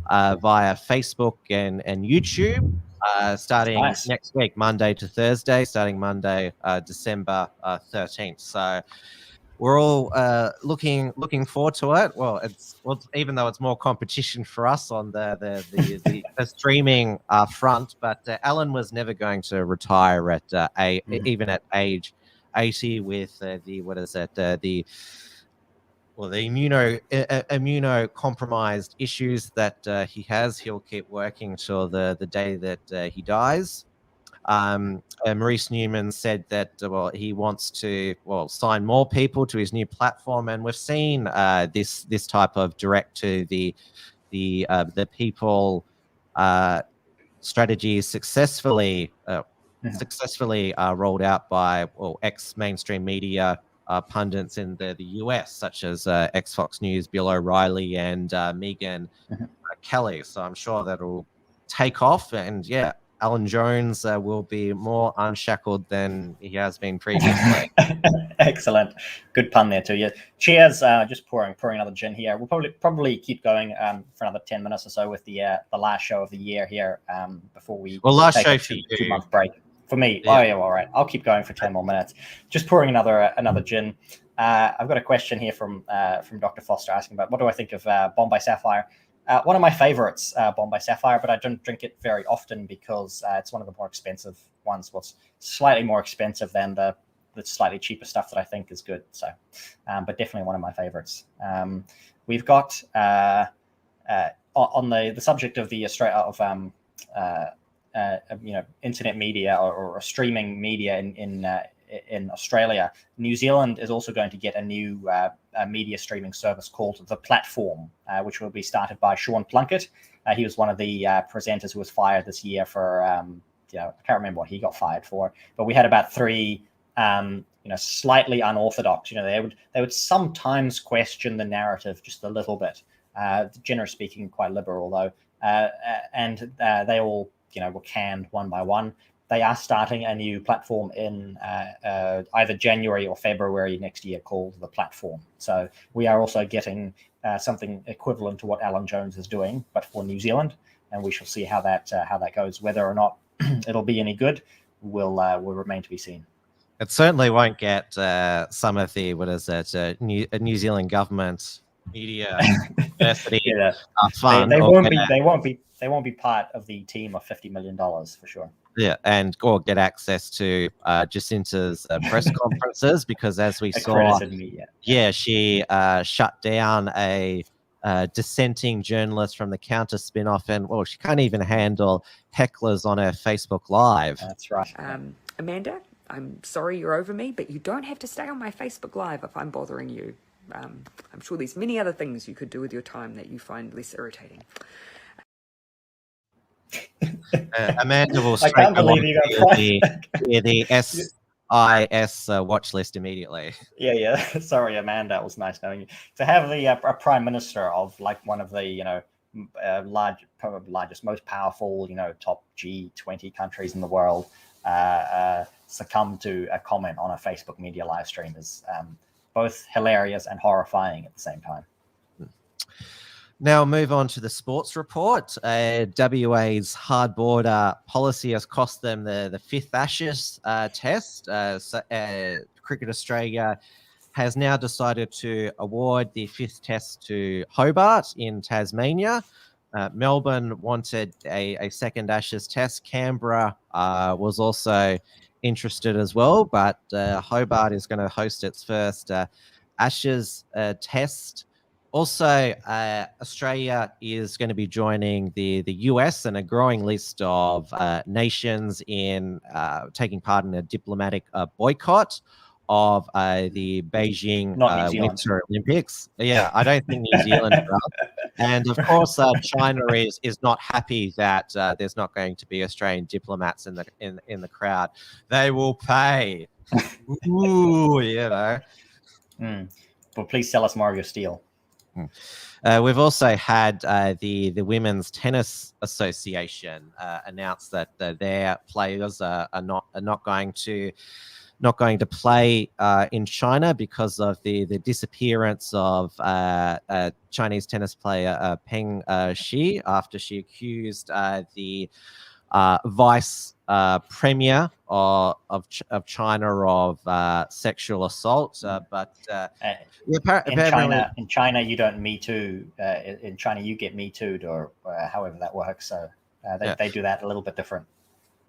via Facebook and YouTube, starting next week, Monday to Thursday, starting Monday, December 13th. So we're all looking forward to it. Well, even though it's more competition for us on the streaming front, but Alan was never going to retire at even at age 80 with the immunocompromised issues that he has. He'll keep working till the day that he dies. Maurice Newman said that he wants to sign more people to his new platform, and we've seen this type of direct to the people strategy successfully rolled out by ex-mainstream media pundits in the US, such as ex-Fox News Bill O'Reilly and Megyn Kelly. So I'm sure that'll take off, and Alan Jones will be more unshackled than he has been previously. Excellent, good pun there too. Yeah, cheers. Just pouring another gin here. We'll probably keep going for another 10 minutes or so with the last show of the year here before we take a 2-month break. For me, all right. I'll keep going for 10 more minutes. Just pouring another gin. I've got a question here from Dr. Foster asking about what do I think of Bombay Sapphire. One of my favorites, Bombay Sapphire, but I don't drink it very often because it's one of the more expensive ones. Well, it's slightly more expensive than the slightly cheaper stuff that I think is good. So, but definitely one of my favorites. We've got on the subject of the internet media or streaming media in Australia, New Zealand is also going to get a new media streaming service called The Platform, which will be started by Sean Plunkett. He was one of the presenters who was fired this year for, I can't remember what he got fired for, but we had about 3, slightly unorthodox. They would sometimes question the narrative just a little bit. Generally speaking, quite liberal though, and they all, were canned one by one. They are starting a new platform in either January or February next year called The Platform. So we are also getting something equivalent to what Alan Jones is doing, but for New Zealand, and we shall see how that goes. Whether or not it'll be any good will remain to be seen. It certainly won't get some of the New Zealand government media university fund. They won't be part of the team of $50 million for sure. Yeah, or get access to Jacinta's press conferences, because as we saw, she shut down a dissenting journalist from the Counter spin-off, and she can't even handle hecklers on her Facebook Live. That's right. Amanda, I'm sorry you're over me, but you don't have to stay on my Facebook Live if I'm bothering you. I'm sure there's many other things you could do with your time that you find less irritating. Amanda will I can't believe you got the SIS watch list immediately. Yeah. Sorry, Amanda. It was nice knowing you. To have the a prime minister of like one of the probably largest, most powerful top G20 countries in the world succumb to a comment on a Facebook media live stream is both hilarious and horrifying at the same time. Now move on to the sports report. WA's hard border policy has cost them the 5th Ashes test. Cricket Australia has now decided to award the 5th test to Hobart in Tasmania. Melbourne wanted a 2nd Ashes test. Canberra was also interested as well, but Hobart is going to host its first Ashes test. Also, Australia is going to be joining the US and a growing list of nations in taking part in a diplomatic boycott of the Beijing Winter Olympics. Yeah, I don't think New Zealand does. And of course, China is not happy that there's not going to be Australian diplomats in the crowd. They will pay. Ooh, But please sell us more of your steel. We've also had the Women's Tennis Association announce that their players are not going to play in China because of the disappearance of Chinese tennis player Peng Shi after she accused the vice premier of China of sexual assault. In China, you don't Me Too. In China, you get Me Too'd, or however that works. So they do that a little bit different.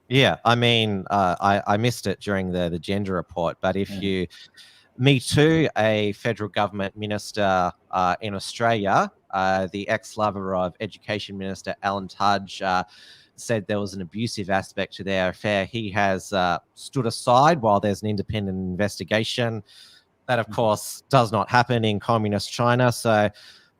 Yeah, I mean, I missed it during the gender report, but if you Me Too a federal government minister in Australia, the ex-lover of Education Minister Alan Tudge said there was an abusive aspect to their affair. He has stood aside while there's an independent investigation. That, of course, does not happen in communist China. So,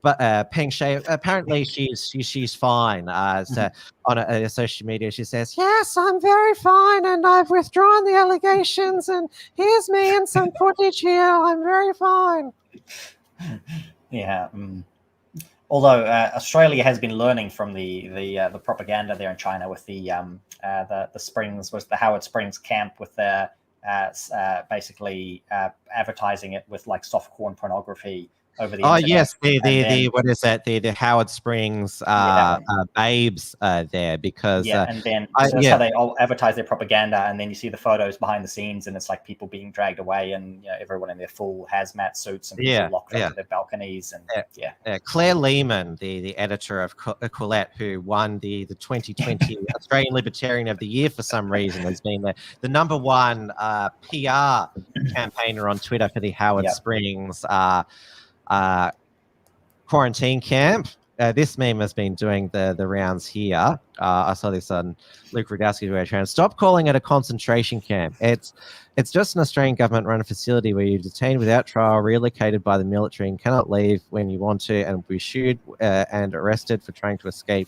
but Peng Shi, apparently she's fine. So on social media, she says, "Yes, I'm very fine, and I've withdrawn the allegations, and here's me in some footage here. I'm very fine." Yeah. Although Australia has been learning from the propaganda there in China with the Springs, was the Howard Springs camp with their basically advertising it with like softcore pornography over the internet. Yes, what is that? The Howard Springs babes there, because and then that's how they all advertise their propaganda, and then you see the photos behind the scenes, and it's like people being dragged away, and everyone in their full hazmat suits and people locked onto their balconies, and Claire Lehman, the editor of Quillette, who won the 2020 Australian Libertarian of the Year for some reason, has been the #1 PR campaigner on Twitter for the Howard Springs quarantine camp. this meme has been doing the rounds here. I saw this on Luke Rudowski's Twitter. Stop calling it a concentration camp. It's just an Australian government-run facility where you're detained without trial, relocated by the military, and cannot leave when you want to, and be issued and arrested for trying to escape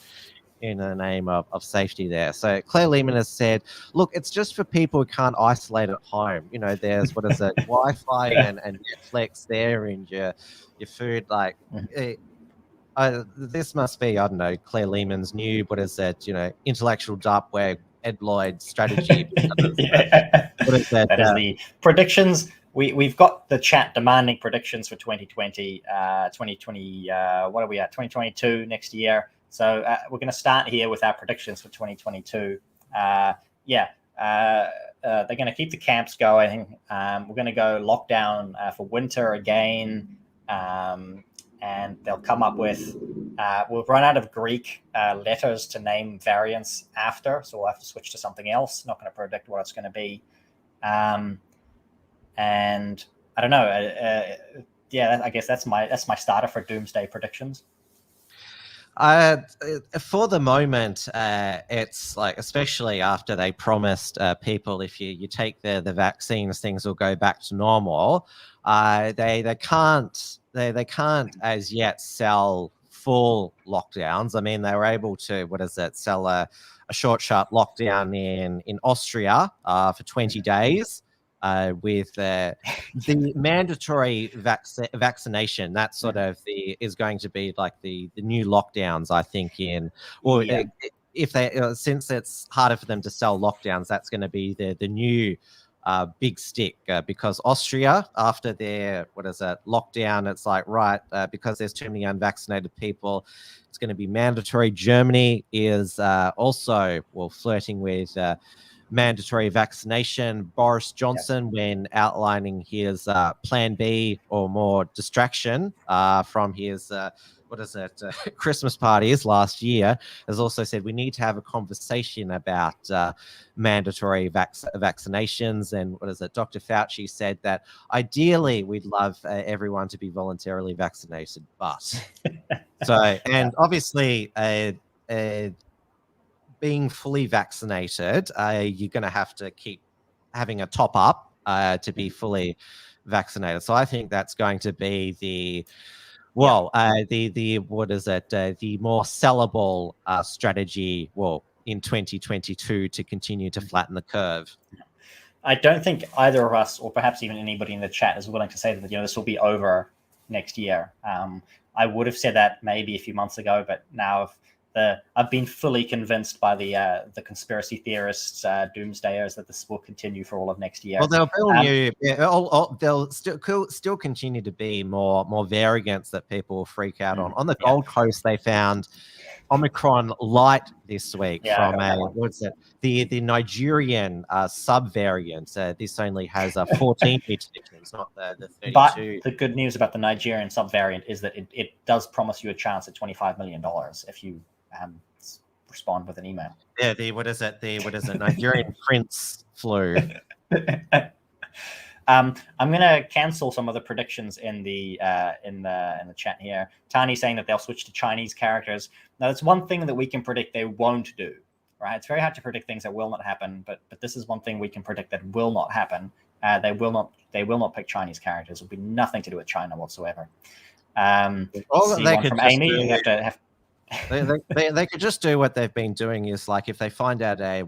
in the name of safety there. So Claire Lehman has said, look, it's just for people who can't isolate at home. You know, there's, what is it, Wi-Fi and Netflix there, and your food, like, this must be, I don't know, Claire Lehman's new, what is it, you know, intellectual darkware, Ed Lloyd strategy. What is that? That is the predictions. We've got the chat demanding predictions for 2020, 2020, what are we at, 2022 next year. So we're going to start here with our predictions for 2022. They're going to keep the camps going. We're going to go lockdown for winter again. And they'll come up with, we'll run out of Greek letters to name variants after. So we'll have to switch to something else. Not going to predict what it's going to be. And I don't know. I guess that's my starter for doomsday predictions. For the moment, it's like, especially after they promised people, if you take the vaccines, things will go back to normal. They can't as yet sell full lockdowns. I mean, they were able to, sell a short, sharp lockdown in Austria for 20 days. With the mandatory vaccination, that sort of is going to be like the new lockdowns, I think. If they since it's harder for them to sell lockdowns, that's going to be the new big stick, because Austria, after their lockdown, it's like, right, because there's too many unvaccinated people, it's going to be mandatory. Germany is also flirting with mandatory vaccination. Boris Johnson, when outlining his plan B or more distraction from his Christmas parties last year, has also said we need to have a conversation about mandatory vaccinations. And Dr. Fauci said that ideally we'd love everyone to be voluntarily vaccinated, but obviously being fully vaccinated, you're going to have to keep having a top up to be fully vaccinated. So I think that's going to be the more sellable strategy, in 2022 to continue to flatten the curve. I don't think either of us, or perhaps even anybody in the chat, is willing to say that this will be over next year. I would have said that maybe a few months ago, but now I've been fully convinced by the conspiracy theorists, doomsdayers, that this will continue for all of next year. Well, there'll still continue to be more variants that people will freak out on. On the Gold Coast, they found Omicron Light this week from the Nigerian subvariant. This only has 14 mutations, not the 32. But the good news about the Nigerian subvariant is that it does promise you a chance at $25 million if you respond with an email. Yeah, the Nigerian Prince flu. I'm going to cancel some of the predictions in the chat here. Tani saying that they'll switch to Chinese characters. Now, that's one thing that we can predict they won't do. Right? It's very hard to predict things that will not happen, but this is one thing we can predict that will not happen. They will not pick Chinese characters. It will be nothing to do with China whatsoever. All they could from Amy, you have to have. They could just do what they've been doing, is like, if they find out a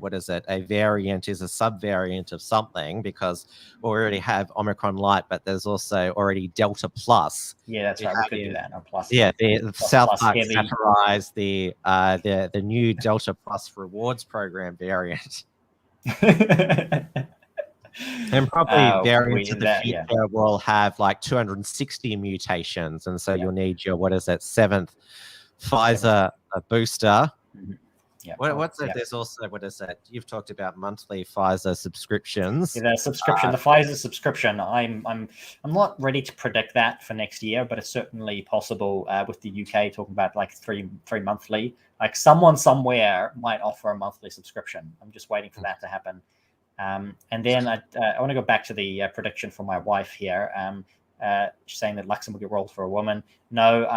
variant is a subvariant of something, because we already have Omicron Light, but there's also already Delta Plus. Yeah, that's right. We could do that. Or plus. Yeah, the South Park satirized the new Delta Plus rewards program variant. And probably variants of the future will have like 260 mutations, and so you'll need your seventh Pfizer booster. Yeah. What's it? There's also you've talked about monthly Pfizer subscriptions. Yeah, the subscription, the Pfizer subscription. I'm not ready to predict that for next year, but it's certainly possible. With the UK talking about like three monthly, like someone somewhere might offer a monthly subscription. I'm just waiting for that to happen. And then I want to go back to the prediction from my wife here. She's saying that Luxembourg will get rolled for a woman. No,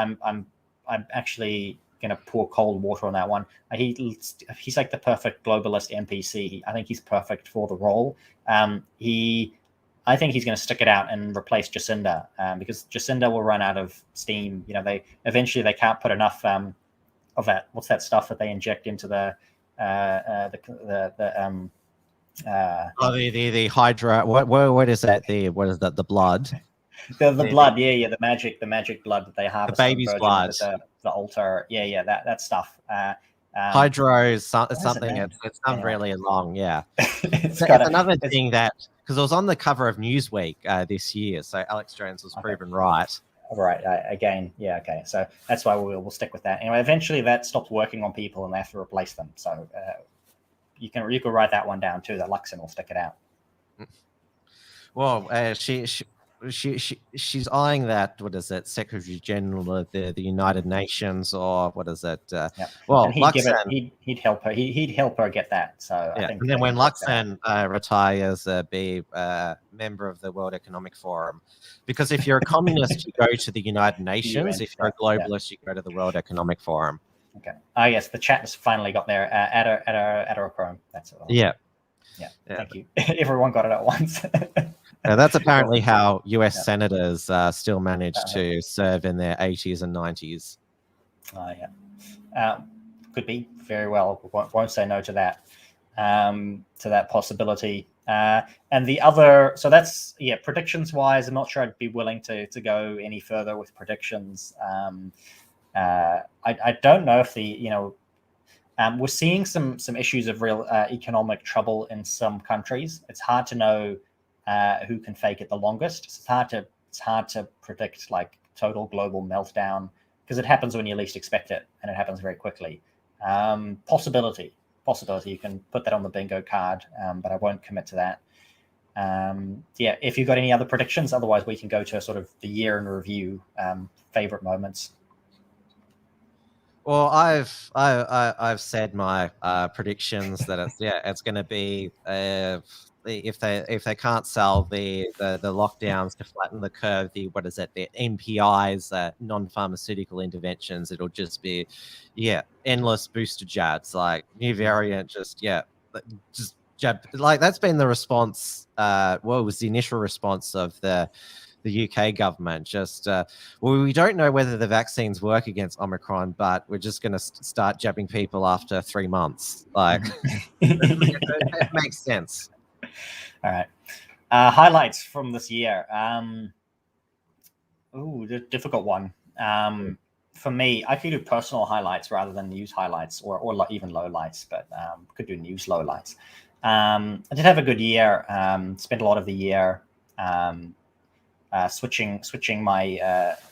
I'm actually going to pour cold water on that one. He's like the perfect globalist NPC. I think he's perfect for the role. I think he's going to stick it out and replace Jacinda because Jacinda will run out of steam. They eventually can't put enough of that. What's that stuff that they inject into the hydra. What is that? The blood? The blood, the magic blood that they harvest. The baby's blood. The altar. That stuff. Hydro something. It's not really long. Yeah. it's another thing that. Because it was on the cover of Newsweek this year, so Alex Jones was proven right. Right. Again, okay. So that's why we'll stick with that. Anyway, eventually that stops working on people and they have to replace them. So you can write that one down too. That Luxon will stick it out. Well, she's eyeing that. What is it? Secretary General of the United Nations, or what is it? Well, and he'd help her. He'd help her get that. So I think. And then when Luxon retires, be a member of the World Economic Forum, because if you're a communist, you go to the United Nations. If you're a globalist, you go to the World Economic Forum. Okay. Yes, the chat has finally got there. Adderochrome. That's it. Yeah. Thank you. Everyone got it at once. That's apparently how US senators still manage to serve in their 80s and 90s. Could be very well. Won't say no to that possibility. And the other, so that's predictions wise. I'm not sure I'd be willing to go any further with predictions. I don't know if we're seeing some issues of real economic trouble in some countries. It's hard to know who can fake it the longest. It's hard to predict like total global meltdown because it happens when you least expect it, and it happens very quickly. Possibility. You can put that on the bingo card, but I won't commit to that. If you've got any other predictions, otherwise we can go to sort of the year in review, favorite moments. Well, I've said my predictions that it's going to be if they can't solve the lockdowns to flatten the curve, the NPIs, non-pharmaceutical interventions, it'll just be endless booster jabs, like new variant, just jab. Like that's been the response. It was the initial response of the UK government. We don't know whether the vaccines work against Omicron, but we're just going to start jabbing people after 3 months. Like it makes sense. All right. Highlights from this year. Difficult one. For me, I could do personal highlights rather than news highlights or even lowlights, but could do news lowlights. I did have a good year. Spent a lot of the year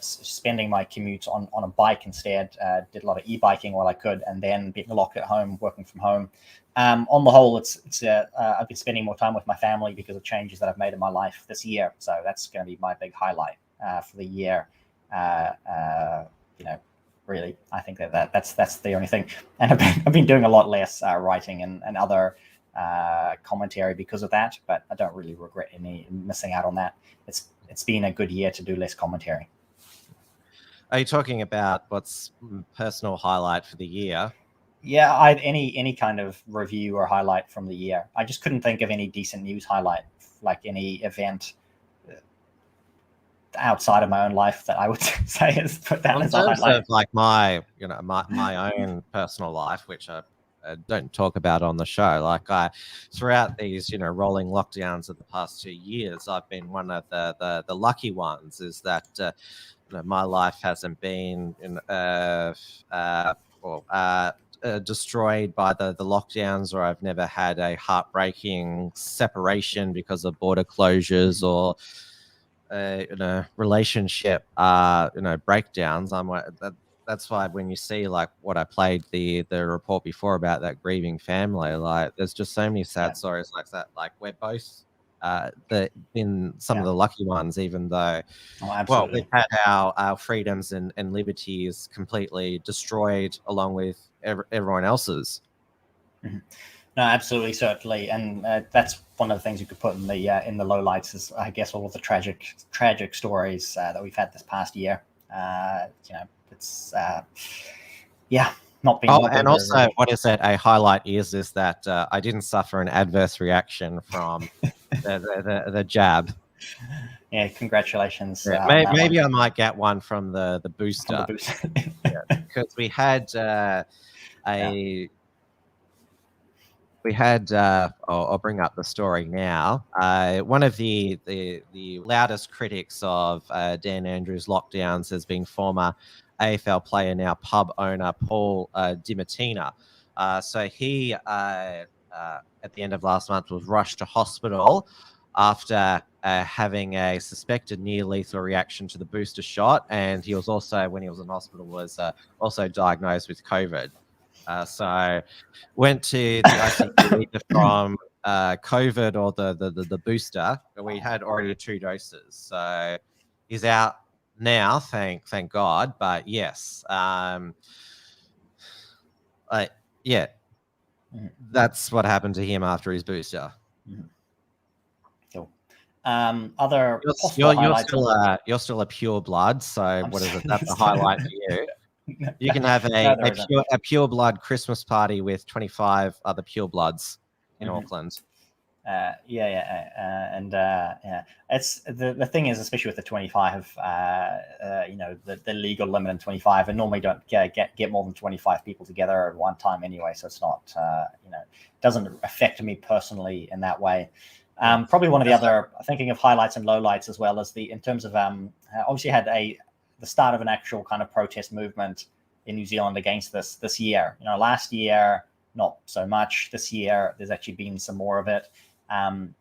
spending my commute on a bike instead. Did a lot of e-biking while I could, and then being locked at home, working from home. On the whole, I've been spending more time with my family because of changes that I've made in my life this year. So that's going to be my big highlight for the year. Really, I think that's the only thing. And I've been doing a lot less writing and other commentary because of that, but I don't really regret any missing out on that. It's been a good year to do less commentary. Are you talking about what's personal highlight for the year? Yeah, any kind of review or highlight from the year. I just couldn't think of any decent news highlight, like any event outside of my own life that I would say is put that as a highlight. In terms of like my own personal life, which I don't talk about on the show. Like throughout these, rolling lockdowns of the past 2 years, I've been one of the lucky ones. Is that my life hasn't been destroyed by the lockdowns, or I've never had a heartbreaking separation because of border closures or relationship breakdowns. That's why when you see like what I played the report before about that grieving family, like there's just so many sad stories like that. Like we're both been some of the lucky ones, even though we've had our freedoms and liberties completely destroyed along with everyone else's. Mm-hmm. No, absolutely, certainly, and that's one of the things you could put in the lowlights is, I guess, all of the tragic stories that we've had this past year. it's not been. Oh, not been and very, also, very what is it? A highlight is that I didn't suffer an adverse reaction from the jab. Yeah, congratulations. Yeah, on that maybe one. I might get one from the booster. From the booster. Because we had I'll bring up the story now. One of the loudest critics of Dan Andrews' lockdowns has been former AFL player, now pub owner, Paul DiMattina. So he, at the end of last month, was rushed to hospital after having a suspected near-lethal reaction to the booster shot. And he was also, when he was in hospital, was also diagnosed with COVID. So went to the ICU either from COVID or the booster. We had already 2 doses. So he's out now, thank God. But yes, that's what happened to him after his booster. Cool. Other you're still a pure blood. So what is it? That's a highlight for you. You can have a pure blood Christmas party with 25 other pure bloods in Auckland. It's the thing is, especially with the 25, the legal limit in 25, and normally don't get more than 25 people together at one time anyway. So it's not, doesn't affect me personally in that way. Probably one of the other, thinking of highlights and lowlights as well, as in terms of obviously had the start of an actual kind of protest movement in New Zealand against this year. Last year, not so much. This year, there's actually been some more of it. And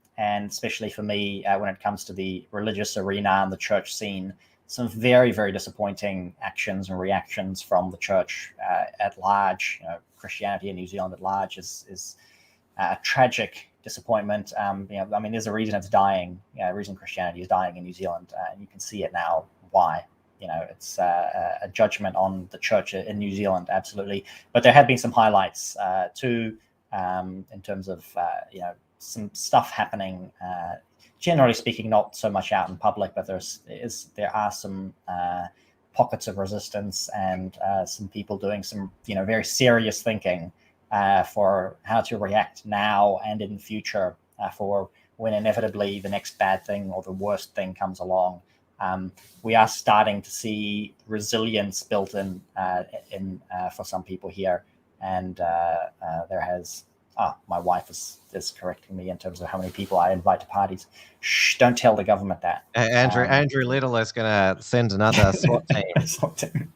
especially for me, when it comes to the religious arena and the church scene, some very, very disappointing actions and reactions from the church at large. Christianity in New Zealand at large is a tragic disappointment. There's a reason it's dying. The reason Christianity is dying in New Zealand, and you can see it now. Why? It's a judgment on the church in New Zealand, absolutely. But there have been some highlights too, in terms of some stuff happening. Generally speaking, not so much out in public, but there are some pockets of resistance and some people doing some very serious thinking for how to react now and in the future for when inevitably the next bad thing or the worst thing comes along. We are starting to see resilience built in for some people here, and there has. My wife is correcting me in terms of how many people I invite to parties. Shh! Don't tell the government that. Andrew Little is going to send another SWAT team.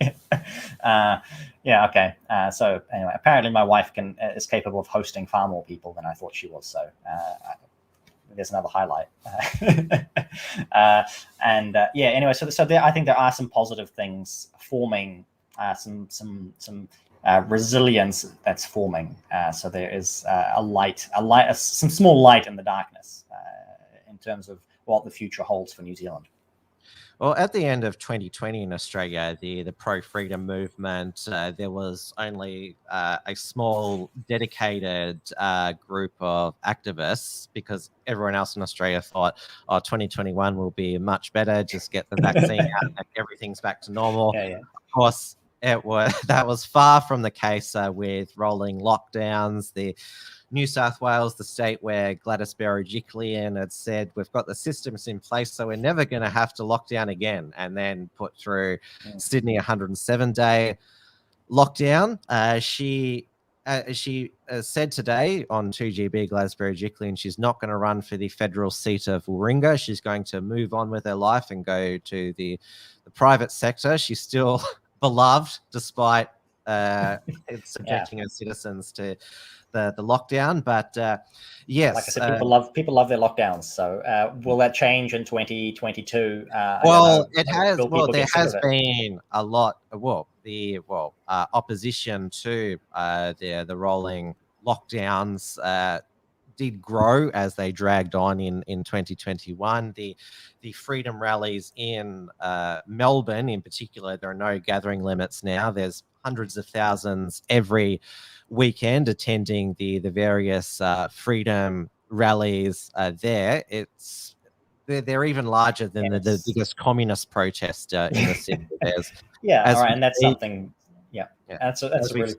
Okay. So anyway, apparently my wife is capable of hosting far more people than I thought she was. So. There's another highlight. Anyway, so there, I think there are some positive things forming, some resilience that's forming. So there is some small light in the darkness in terms of what the future holds for New Zealand. Well, at the end of 2020 in Australia, the pro-freedom movement, there was only a small dedicated group of activists, because everyone else in Australia thought, 2021 will be much better, just get the vaccine out and everything's back to normal. Of course, that was far from the case with rolling lockdowns. The New South Wales, the state where Gladys Berejiklian had said, we've got the systems in place, so we're never going to have to lock down again, and then put through Sydney 107-day lockdown. She said today on 2GB, Gladys Berejiklian, she's not going to run for the federal seat of Warringah. She's going to move on with her life and go to the private sector. She's still beloved despite subjecting her citizens to the lockdown, but yes, like I said, people love their lockdowns. So will that change in 2022? It has. Well, there has been a lot. The opposition to the rolling lockdowns did grow as they dragged on in 2021. The freedom rallies in Melbourne, in particular, there are no gathering limits now. There's hundreds of thousands every weekend attending the various freedom rallies there. They're even larger than the biggest communist protest in the city. There's Yeah, all right, we and that's speak- something. Yeah, that's a really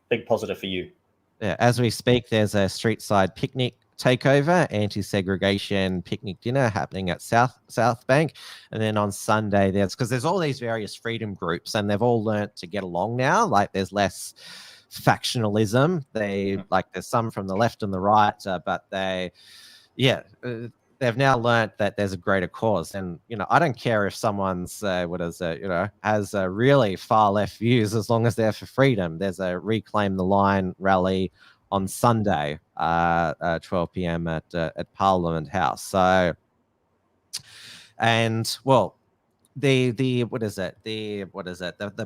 big positive for you. Yeah, as we speak, there's a street-side picnic takeover, anti-segregation picnic dinner happening at South Bank, and then on Sunday there's all these various freedom groups, and they've all learnt to get along now. Like there's less factionalism. There's some from the left and the right, but they've now learnt that there's a greater cause. And I don't care if someone's has really far left views, as long as they're for freedom. There's a Reclaim the Line rally on Sunday, 12 p.m. at Parliament House. So, and well, the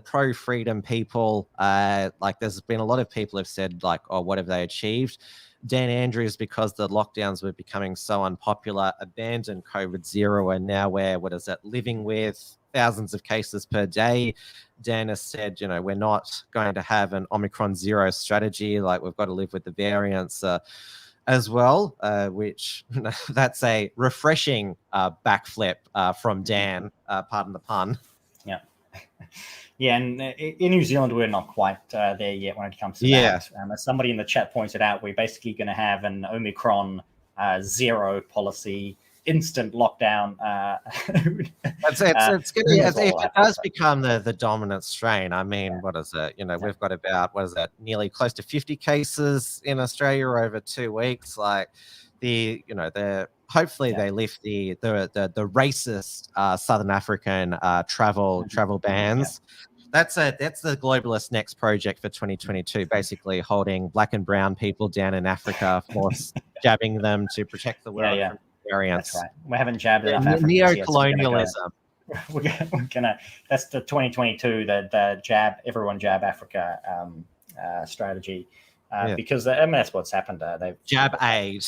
pro freedom people, there's been a lot of people have said what have they achieved? Dan Andrews, because the lockdowns were becoming so unpopular, abandoned COVID zero, and now we're living with thousands of cases per day. Dan has said, we're not going to have an Omicron zero strategy. We've got to live with the variants as well, which that's a refreshing backflip from Dan. Pardon the pun. Yeah. Yeah, and in New Zealand, we're not quite there yet when it comes to that. As somebody in the chat pointed out, we're basically going to have an Omicron zero policy, instant lockdown. It's gonna, if it does become the dominant strain, I mean, what is it? We've got about, nearly close to 50 cases in Australia over 2 weeks. Hopefully they lift the racist Southern African travel bans. That's the globalist next project for 2022. Basically, holding black and brown people down in Africa, force jabbing them to protect the world from variants. That's right. We haven't jabbed enough Africans Neo-colonialism. Yet, so we're gonna. That's the 2022. The everyone jab Africa strategy. Because that's what's happened. They've jab aid.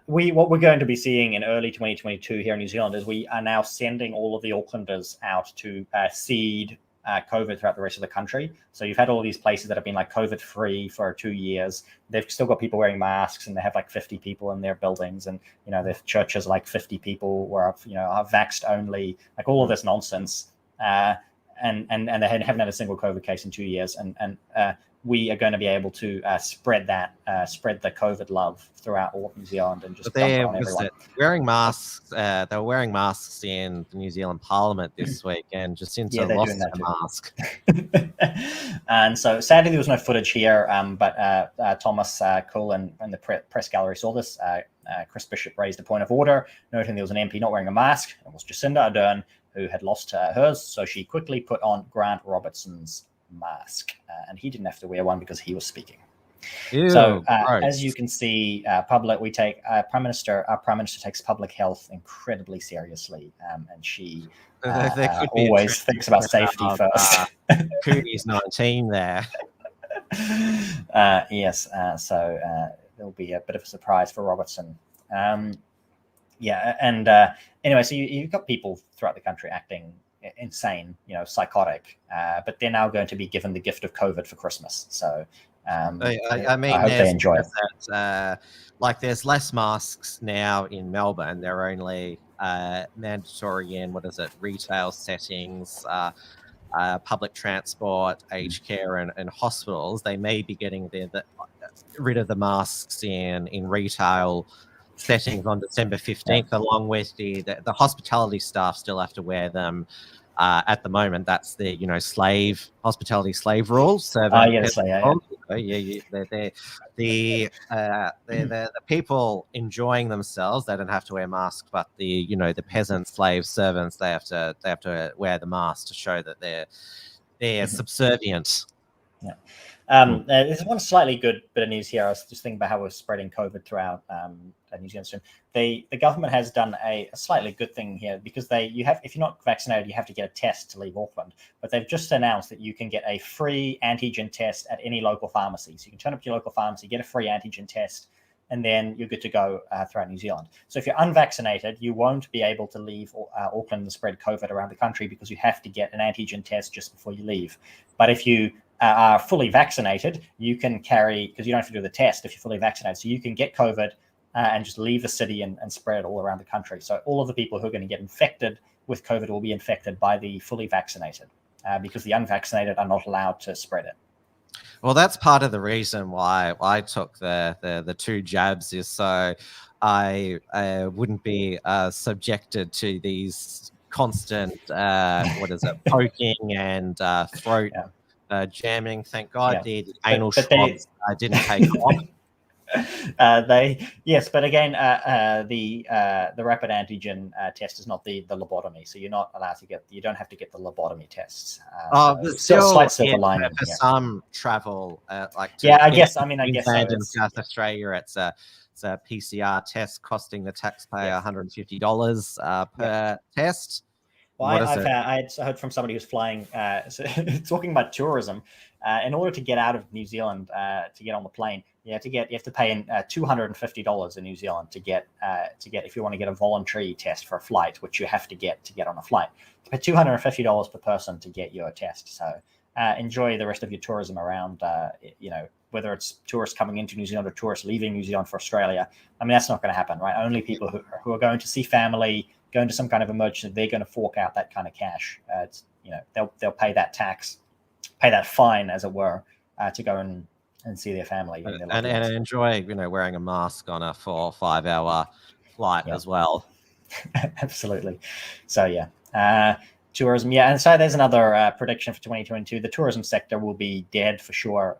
What we're going to be seeing in early 2022 here in New Zealand is we are now sending all of the Aucklanders out to seed COVID throughout the rest of the country. So you've had all these places that have been COVID free for 2 years. They've still got people wearing masks, and they have 50 people in their buildings, and their churches 50 people where are vaxxed only, all of this nonsense. And they haven't had a single COVID case in 2 years, and we are going to be able to spread the COVID love throughout all of New Zealand and just dump it on everyone. Wearing masks. They were wearing masks in the New Zealand Parliament this week, and Jacinta lost her mask. And so, sadly, there was no footage here, but Thomas Cool and the press gallery saw this. Chris Bishop raised a point of order, noting there was an MP not wearing a mask. It was Jacinda Ardern, who had lost hers, so she quickly put on Grant Robertson's mask, and he didn't have to wear one because he was speaking. Ew, so as you can see, our prime minister takes public health incredibly seriously, and she always thinks about safety first. Cootie's 19 there. Yes, so there'll be a bit of a surprise for Robertson. Anyway, so you've got people throughout the country acting insane, psychotic, but they're now going to be given the gift of COVID for Christmas. So I hope they enjoy it. There's less masks now in Melbourne. They're only mandatory in retail settings, public transport, aged care, and hospitals. They may be getting rid of the masks in retail settings on December 15th, along with the hospitality staff still have to wear them at the moment. That's the hospitality slave rules. So the people enjoying themselves, they don't have to wear masks, but the peasants, slaves, servants, they have to wear the mask to show that they're subservient. Yeah. There's one slightly good bit of news here. I was just thinking about how we're spreading COVID throughout New Zealand. The government has done a slightly good thing here, because if you're not vaccinated, you have to get a test to leave Auckland. But they've just announced that you can get a free antigen test at any local pharmacy. So you can turn up to your local pharmacy, get a free antigen test, and then you're good to go throughout New Zealand. So if you're unvaccinated, you won't be able to leave Auckland and spread COVID around the country, because you have to get an antigen test just before you leave. But if you are fully vaccinated, you can carry, because you don't have to do the test if you're fully vaccinated, so you can get COVID and just leave the city and spread it all around the country. So all of the people who are going to get infected with COVID will be infected by the fully vaccinated, because the unvaccinated are not allowed to spread it. Well, that's part of the reason why I took the 2 jabs, is so I wouldn't be subjected to these constant poking and throat jamming. Thank God the anal swabs didn't take off. But again, the rapid antigen test is not the lobotomy, so you're not allowed to you don't have to get the lobotomy tests. But still, slight silver lining for some travel, like I guess so. In South Australia, it's a PCR test costing the taxpayer $150 per test. Well, I heard from somebody who's flying, talking about tourism. In order to get out of New Zealand, to get on the plane, you have to pay in $250 in New Zealand to get if you want to get a voluntary test for a flight, which you have to get on a flight. You pay $250 per person to get your test. So enjoy the rest of your tourism around. Whether it's tourists coming into New Zealand or tourists leaving New Zealand for Australia. I mean, that's not going to happen, right? Only people who are going to see family, going to some kind of emergency, they're going to fork out that kind of cash. They'll pay that tax, pay that fine, as it were, to go and see their family and enjoy, wearing a mask on a 4 or 5 hour flight as well. Absolutely. So tourism, and so there's another prediction for 2022. The tourism sector will be dead for sure.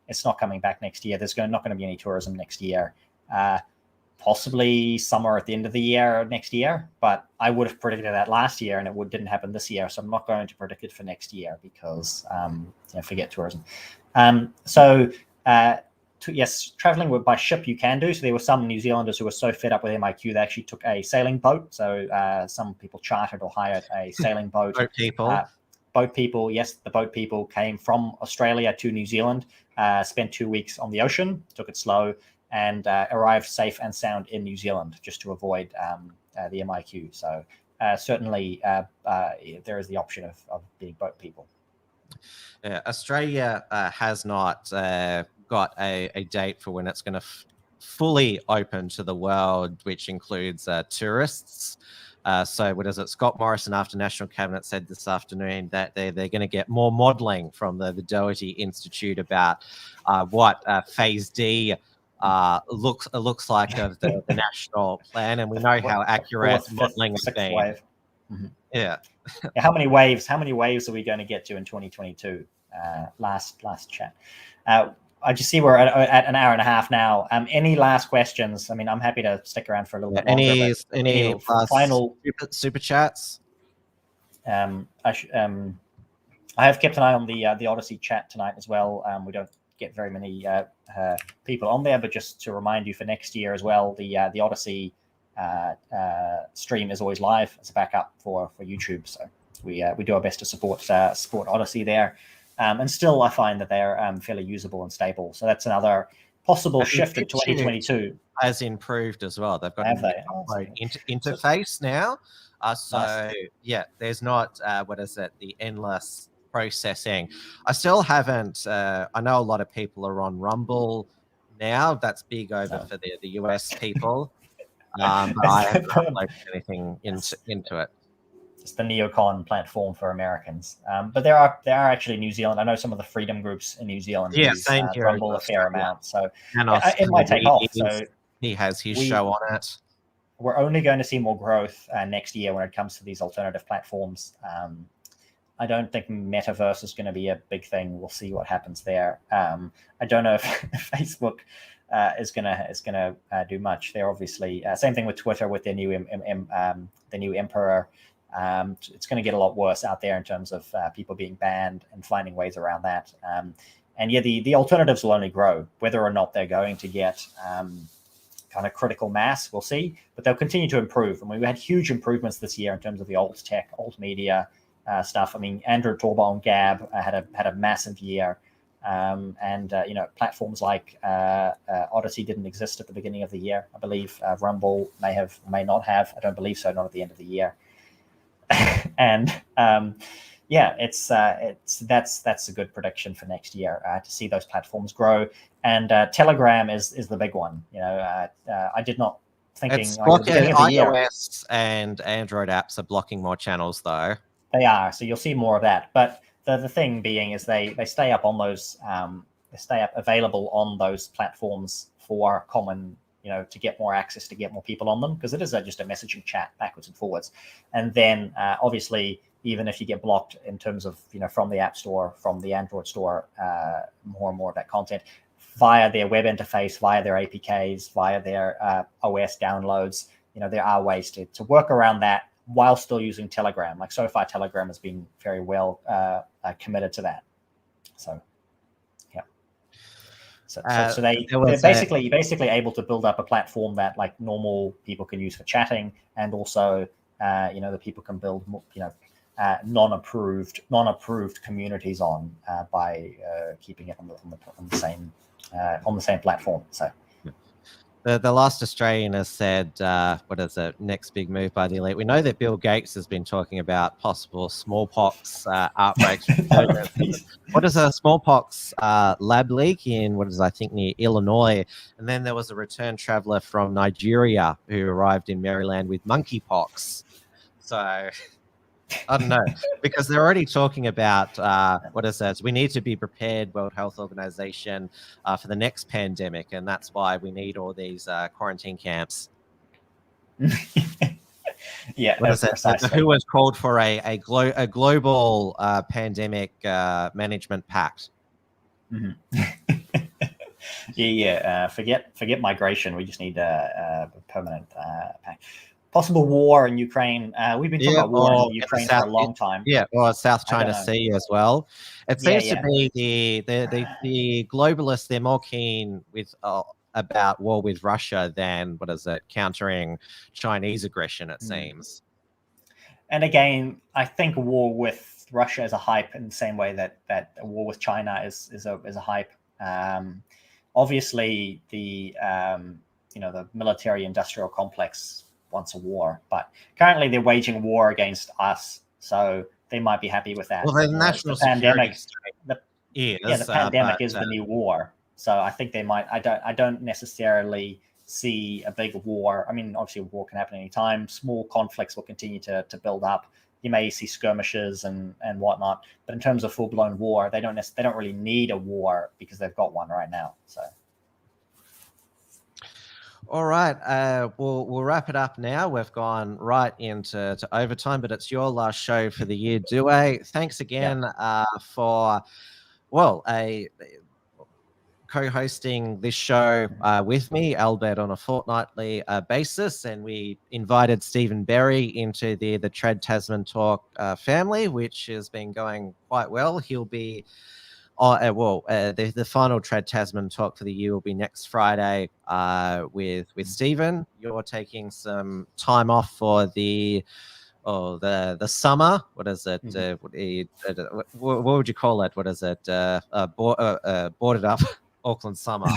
It's not coming back next year. There's not going to be any tourism next year. Possibly summer at the end of the year next year, but I would have predicted that last year, and it didn't happen this year. So I'm not going to predict it for next year because forget tourism. Yes, traveling by ship you can do. So there were some New Zealanders who were so fed up with MIQ they actually took a sailing boat. So some people chartered or hired a sailing boat. Boat people, yes, the boat people came from Australia to New Zealand, spent 2 weeks on the ocean, took it slow, and arrived safe and sound in New Zealand just to avoid the MIQ. So certainly there is the option of being boat people. Yeah, Australia has not got a date for when it's going to fully open to the world, which includes tourists. So what is it? Scott Morrison, after National Cabinet, said this afternoon that they're going to get more modelling from the Doherty Institute about what Phase D looks like of the national plan, and we know how accurate modelling has been. Mm-hmm. Yeah. How many waves are we going to get to in 2022? Last chat. I just see we're at an hour and a half now. Any last questions? I mean, I'm happy to stick around for a little bit longer. Any final super chats? I have kept an eye on the Odyssey chat tonight as well. We don't get very many people on there, but just to remind you for next year as well, the Odyssey stream is always live as a backup for YouTube. So we do our best to support Odyssey there. And still, I find that they're fairly usable and stable. So that's another possible shift in 2022. Has improved as well. They've got an interface now. There's not the endless processing. I still haven't. I know a lot of people are on Rumble now. That's big over for the US people. But I haven't uploaded anything into it. It's the neocon platform for Americans. But there are actually New Zealand. I know some of the freedom groups in New Zealand use Rumble a fair amount. So it might take off. So he has his show on it. We're only going to see more growth next year when it comes to these alternative platforms. I don't think metaverse is going to be a big thing. We'll see what happens there. I don't know if Facebook is gonna do much. They're obviously same thing with Twitter with their new emperor. It's going to get a lot worse out there in terms of people being banned and finding ways around that. The alternatives will only grow. Whether or not they're going to get kind of critical mass, we'll see. But they'll continue to improve. I mean, we had huge improvements this year in terms of the alt tech, alt media stuff. I mean, Andrew Torba on Gab had a massive year. Platforms like Odyssey didn't exist at the beginning of the year. I believe Rumble may not have. I don't believe so. Not at the end of the year. And yeah, that's a good prediction for next year to see those platforms grow. And Telegram is the big one. I did not thinking It's like, at the blocking beginning of the year. iOS and Android apps are blocking more channels though. They are, so you'll see more of that. But the thing being is they stay up on those, they stay up available on those platforms for common, to get more access, to get more people on them, because it is just a messaging chat backwards and forwards. And then obviously, even if you get blocked in terms of, from the App Store, from the Android store, more and more of that content via their web interface, via their APKs, via their OS downloads, there are ways to work around that while still using Telegram. Like so far, Telegram has been very well committed to that. So, yeah. So they're basically able to build up a platform that like normal people can use for chatting, and also the people can build non-approved communities on by keeping it on the same platform. So. The last Australian has said, what is it, next big move by the elite? We know that Bill Gates has been talking about possible smallpox outbreaks. What is a smallpox lab leak in, I think near Illinois? And then there was a return traveller from Nigeria who arrived in Maryland with monkeypox. So I don't know, because they're already talking about, we need to be prepared, World Health Organization, for the next pandemic. And that's why we need all these quarantine camps. Yeah, precisely. WHO has called for a global pandemic management pact. Mm-hmm. yeah. Forget migration. We just need a permanent pact. Possible war in Ukraine. We've been talking about war in Ukraine for a long time. Yeah, or South China Sea as well. It seems to be the globalists, they're more keen with about war with Russia than, countering Chinese aggression, it seems. And again, I think a war with Russia is a hype in the same way that a war with China is a hype. Obviously, the military industrial complex wants a war, but currently they're waging a war against us, so they might be happy with that. Well, the national pandemic, the pandemic is the new war, so I think they might. I don't necessarily see a big war. I mean, obviously, a war can happen anytime. Small conflicts will continue to build up. You may see skirmishes and whatnot, but in terms of full blown war, they don't really need a war because they've got one right now. So. All right, we'll wrap it up now. We've gone right into overtime, but it's your last show for the year, Dieuwe. Thanks again for co-hosting this show with me, albeit on a fortnightly basis. And we invited Stephen Berry into the Trad Tasman Talk family, which has been going quite well. He'll be the final Trad Tasman Talk for the year will be next Friday with Stephen. You're taking some time off for the summer. What is it? What would you call it? What is it? Boarded up Auckland summer.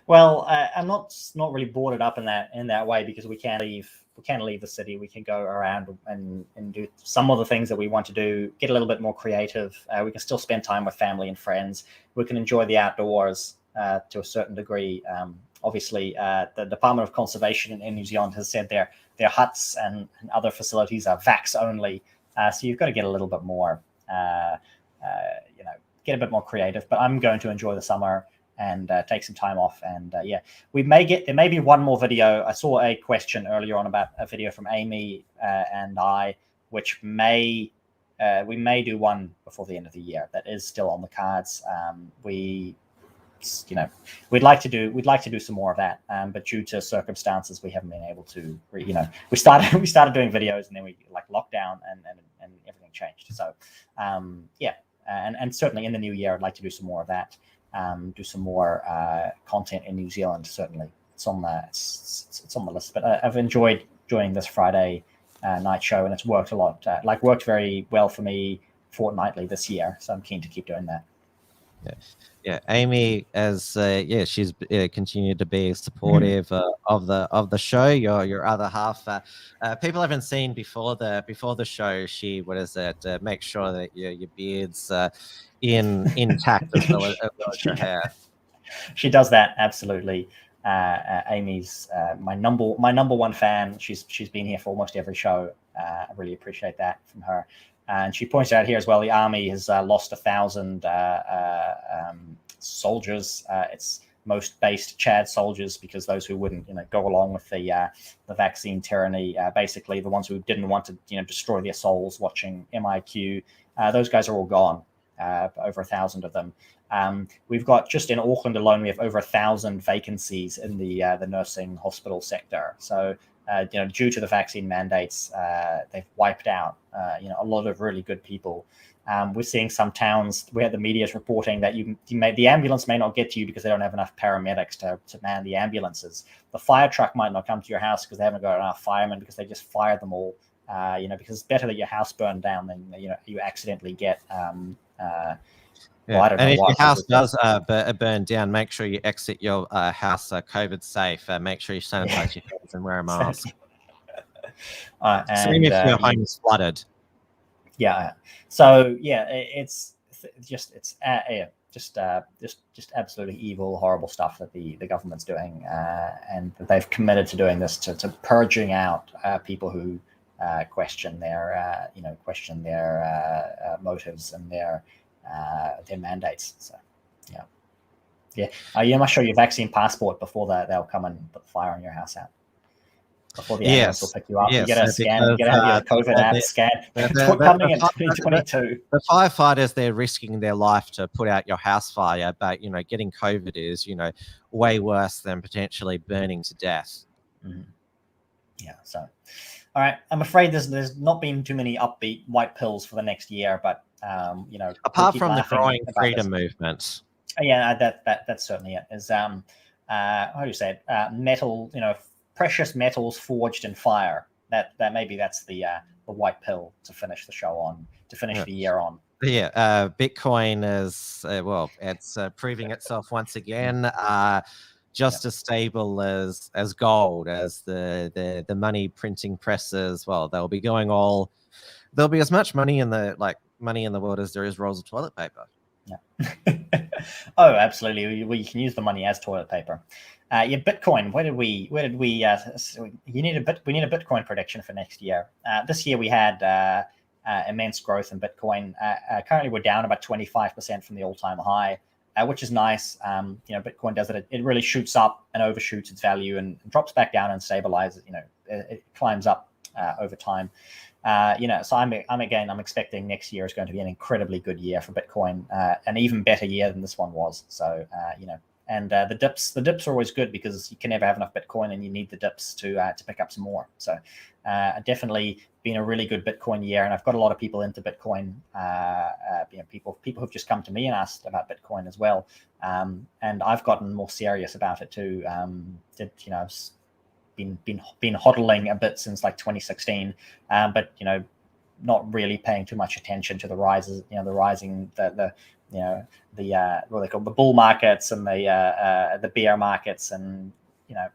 Well, I'm not really boarded up in that way, because we can't leave the city. We can go around and do some of the things that we want to do, get a little bit more creative. We can still spend time with family and friends. We can enjoy the outdoors to a certain degree. Obviously, the Department of Conservation in New Zealand has said their huts and other facilities are vax only. So you've got to get a little bit more, get a bit more creative. But I'm going to enjoy the summer and take some time off. And there may be one more video. I saw a question earlier on about a video from Amy and I, which we may do one before the end of the year. That is still on the cards. We'd like to do some more of that, but due to circumstances, we haven't been able to. We started doing videos, and then we locked down, and everything changed. So and certainly in the new year, I'd like to do some more of that. Do some more content in New Zealand. Certainly, it's on the list. But I've enjoyed joining this Friday night show, and it's worked a lot. Worked very well for me fortnightly this year. So I'm keen to keep doing that. Yeah, Amy, as she's continued to be supportive of the show. Your other half, people haven't seen before the show. She make sure that your beard's intact as well as your hair. She does that absolutely. Amy's my number one fan. She's been here for almost every show. I really appreciate that from her. And she points out here as well, the army has lost 1,000 soldiers. It's most based Chad soldiers, because those who wouldn't, go along with the vaccine tyranny, basically the ones who didn't want to, destroy their souls watching MIQ, those guys are all gone. Over 1,000 of them. We've got, just in Auckland alone, we have over 1,000 vacancies in the nursing hospital sector. So, due to the vaccine mandates, they've wiped out, a lot of really good people. We're seeing some towns where the media is reporting that the ambulance may not get to you because they don't have enough paramedics to man the ambulances. The fire truck might not come to your house because they haven't got enough firemen, because they just fired them all. Because it's better that your house burned down than you accidentally get. And if your house does burn down, make sure you exit your house COVID safe. Make sure you sanitize your hands and wear a mask. Same if your home is flooded. Yeah. So it's just absolutely evil, horrible stuff that the government's doing, and they've committed to doing this to purging out people who question their motives and their mandates. So you must show your vaccine passport before they'll come and put the fire on your house out. Before the ambulance will pick you up, you get a scan, you get to have your COVID app scan. It's coming in 2022. The firefighters, they're risking their life to put out your house fire, but getting COVID is way worse than potentially burning to death. Mm-hmm. Yeah. So, all right. I'm afraid there's not been too many upbeat white pills for the next year, but apart from the growing freedom movement. Yeah, that's certainly it. Is how do you say it? Metal, precious metals forged in fire. That maybe that's the white pill to finish the show on, to finish the year on. Yeah, Bitcoin is it's proving itself once again. Just as stable as gold, as the money printing presses. Well, there'll be as much money in the world as there is rolls of toilet paper. Yeah. Oh, absolutely. We can use the money as toilet paper. Bitcoin. We need a Bitcoin prediction for next year. This year we had immense growth in Bitcoin. Currently we're down about 25% from the all-time high, which is nice. Bitcoin does it. It really shoots up and overshoots its value and drops back down and stabilizes. It climbs up over time. So I'm expecting next year is going to be an incredibly good year for Bitcoin, an even better year than this one was. So, and the dips are always good because you can never have enough Bitcoin and you need the dips to pick up some more. So, definitely been a really good Bitcoin year, and I've got a lot of people into Bitcoin. People who've just come to me and asked about Bitcoin as well, and I've gotten more serious about it too. I've been hodling a bit since like 2016, but not really paying too much attention to the rises, what they call the bull markets and the bear markets, and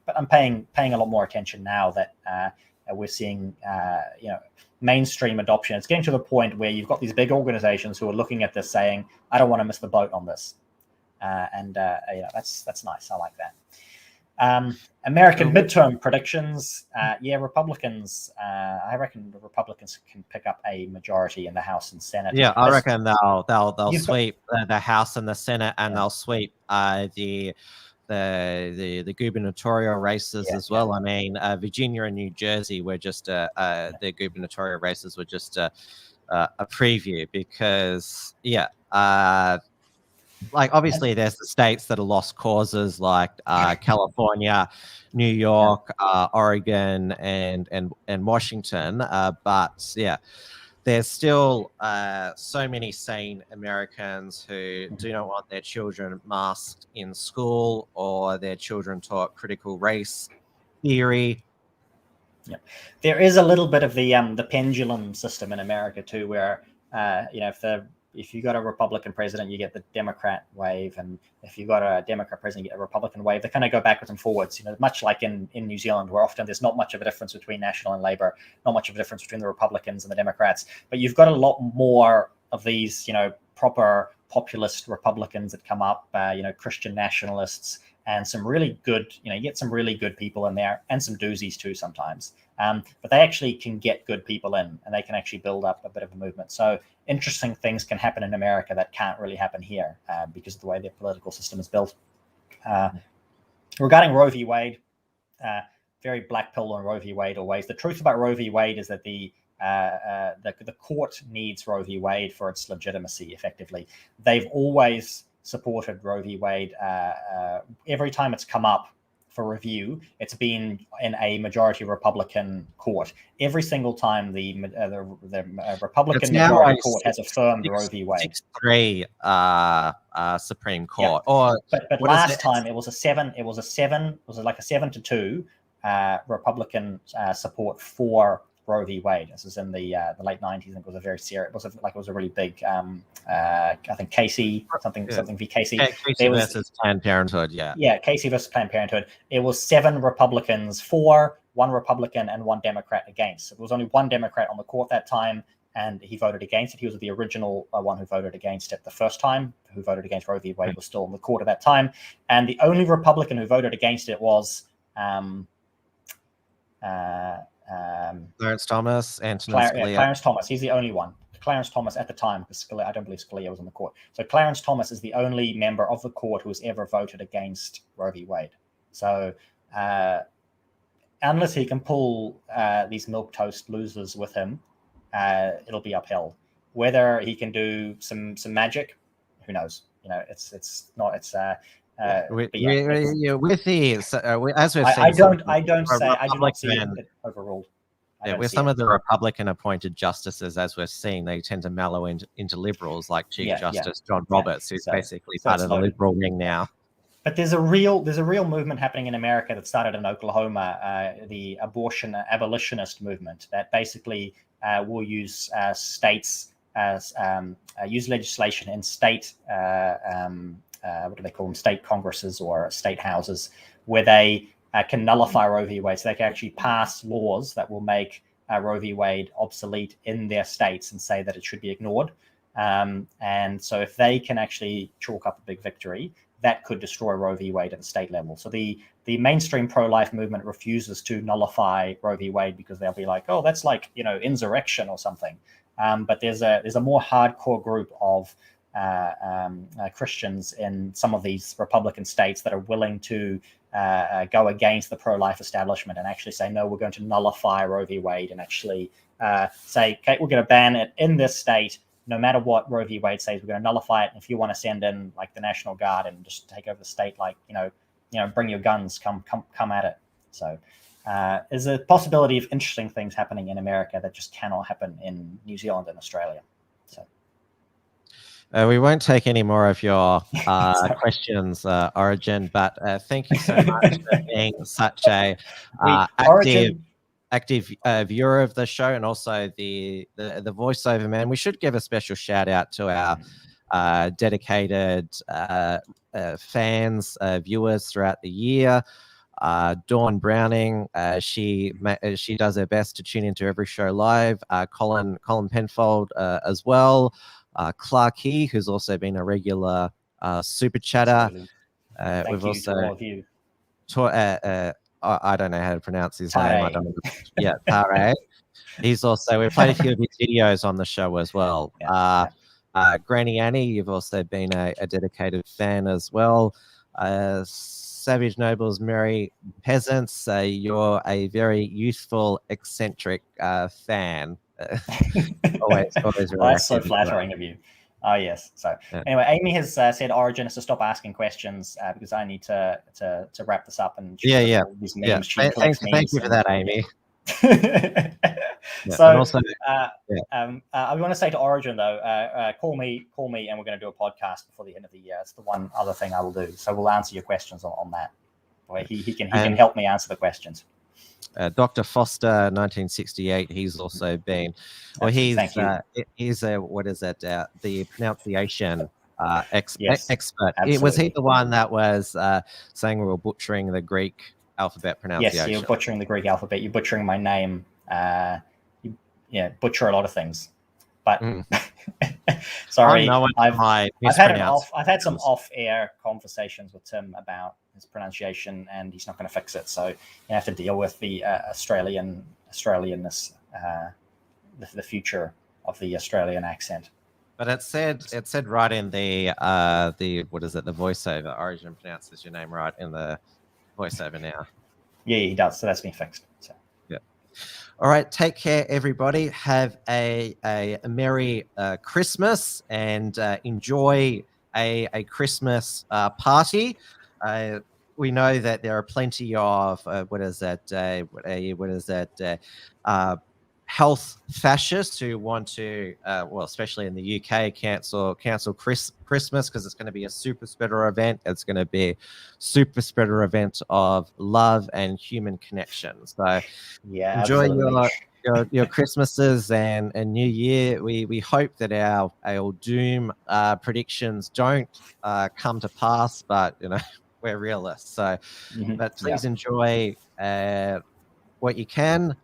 but I'm paying a lot more attention now that we're seeing mainstream adoption. It's getting to the point where you've got these big organizations who are looking at this saying, I don't want to miss the boat on this, and that's nice. I like that. American midterm predictions. Republicans. I reckon the Republicans can pick up a majority in the House and Senate. Yeah, I reckon they'll sweep the House and the Senate, and they'll sweep the gubernatorial races as well. I mean, Virginia and New Jersey were just the gubernatorial races were just a preview because obviously there's the states that are lost causes like California, New York, Oregon, and Washington. But there's still so many sane Americans who do not want their children masked in school or their children taught critical race theory. Yeah, there is a little bit of the pendulum system in America too, where if the if you got a Republican president, you get the Democrat wave, and if you got a Democrat president, you get a Republican wave. They kind of go backwards and forwards, much like in New Zealand, where often there's not much of a difference between National and Labour, not much of a difference between the Republicans and the Democrats. But you've got a lot more of these, proper populist Republicans that come up, Christian nationalists, and some really good, you get some really good people in there, and some doozies too sometimes. But they actually can get good people in, and they can actually build up a bit of a movement. So interesting things can happen in America that can't really happen here because of the way their political system is built. Regarding Roe v. Wade, very black pill on Roe v. Wade always. The truth about Roe v. Wade is that the court needs Roe v. Wade for its legitimacy, effectively. They've always supported Roe v. Wade. Every time it's come up for review, it's been in a majority Republican court. Every single time the Republican majority court has affirmed Roe v. Wade. 6-3 Supreme Court. Yeah. But last time it was a 7-2 Republican support for Roe v. Wade. This was in the late 90s. I think it was a very serious. It was a really big. I think Casey something v. Casey. Casey versus Planned Parenthood. Yeah, Casey versus Planned Parenthood. It was 7 Republicans for, 1 Republican, and 1 Democrat against. There was only 1 Democrat on the court that time, and he voted against it. He was the original one who voted against it the first time. Who voted against Roe v. Wade was still on the court at that time, and the only Republican who voted against it was. Clarence Thomas, Antonin Scalia. Clarence Thomas, he's the only one. Clarence Thomas at the time, because I don't believe Scalia was on the court. So Clarence Thomas is the only member of the court who has ever voted against Roe v. Wade. So unless he can pull these milquetoast losers with him, it'll be upheld. Whether he can do some magic, who knows? It's not. It's with these, as we've seen, I don't see it overruled. With some of the Republican-appointed justices, as we've seen, they tend to mellow into liberals, like Chief Justice John Roberts, who's basically part of the liberal wing now. But there's a real movement happening in America that started in Oklahoma, the abolitionist movement that basically will use states as use legislation in state. What do they call them? State congresses or state houses, where they can nullify Roe v. Wade. So they can actually pass laws that will make Roe v. Wade obsolete in their states and say that it should be ignored. And so if they can actually chalk up a big victory, that could destroy Roe v. Wade at the state level. So the mainstream pro-life movement refuses to nullify Roe v. Wade because they'll be like, oh, that's like, insurrection or something. But there's a more hardcore group of Christians in some of these Republican states that are willing to go against the pro-life establishment and actually say, no, we're going to nullify Roe v. Wade, and actually say, okay, we're going to ban it in this state, no matter what Roe v. Wade says. We're going to nullify it. And if you want to send in like the National Guard and just take over the state, like, bring your guns, come at it. So there's a possibility of interesting things happening in America that just cannot happen in New Zealand and Australia. So. We won't take any more of your questions, Origin, but thank you so much for being such a active viewer of the show, and also the voiceover man. We should give a special shout out to our dedicated fans, viewers throughout the year. Dawn Browning, she does her best to tune into every show live. Colin Penfold as well. Clark He, who's also been a regular super chatter. We've also I don't know how to pronounce his name. I don't know. Yeah, Tare. We've played a few of his videos on the show as well. Granny Annie, you've also been a dedicated fan as well. Savage Nobles, Merry Peasants, you're a very youthful, eccentric fan. always that's so flattering of you. Oh yes. So anyway, Amy has said Origin is to stop asking questions because I need to wrap this up and these memes. Thank you for that, Amy. So also, I want to say to Origin though, call me, and we're going to do a podcast before the end of the year. It's the one other thing I will do. So we'll answer your questions on that. He can help me answer the questions. Dr. Foster, 1968. He's also been, well, he's what is that? The pronunciation expert. Absolutely. Was he the one that was saying we were butchering the Greek alphabet pronunciation? Yes, you're butchering the Greek alphabet. You're butchering my name. You butcher a lot of things. But sorry, I've had some off-air conversations with Tim about his pronunciation, and he's not going to fix it. So you have to deal with the Australianness, the future of the Australian accent. But it said right in the what is it, the voiceover. Origin pronounces your name right in the voiceover now. Yeah, he does. So that's been fixed. So. Yeah. All right. Take care, everybody. Have a merry Christmas and enjoy a Christmas party. We know that there are plenty of health fascists who want to, well, especially in the UK, cancel Christmas because it's going to be a super spreader event. It's going to be a super spreader event of love and human connection. So yeah, enjoy your Christmases and New Year. We hope that our doom predictions don't come to pass, but we're realists. So, but please enjoy what you can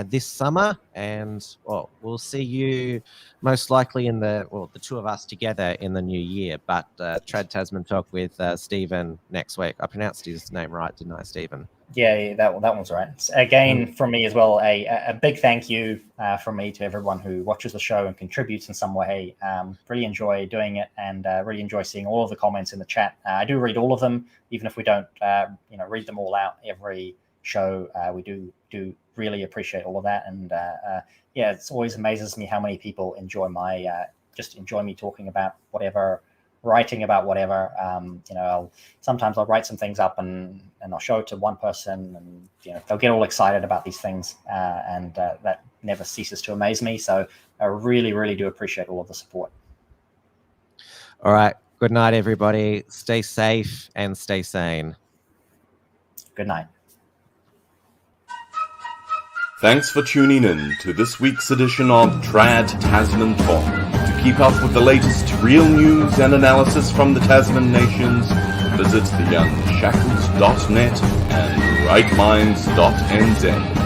this summer, and we'll see you most likely in the two of us together in the new year. But Trad Tasman Talk with Stephen next week. I pronounced his name right, didn't I, Stephen? Yeah, that one's right. Again, from me as well, a big thank you from me to everyone who watches the show and contributes in some way. Really enjoy doing it, and really enjoy seeing all of the comments in the chat. I do read all of them, even if we don't, read them all out every show. We do really appreciate all of that, and it always amazes me how many people enjoy enjoy me talking about whatever, writing about whatever. Sometimes I'll write some things up and I'll show it to one person, and they'll get all excited about these things, and that never ceases to amaze me. So I really, really do appreciate all of the support. All right. Good night, everybody. Stay safe and stay sane. Good night. Thanks for tuning in to this week's edition of Trad Tasman Talk. To keep up with the latest real news and analysis from the Tasman nations, visit theunshackles.net and rightminds.nz.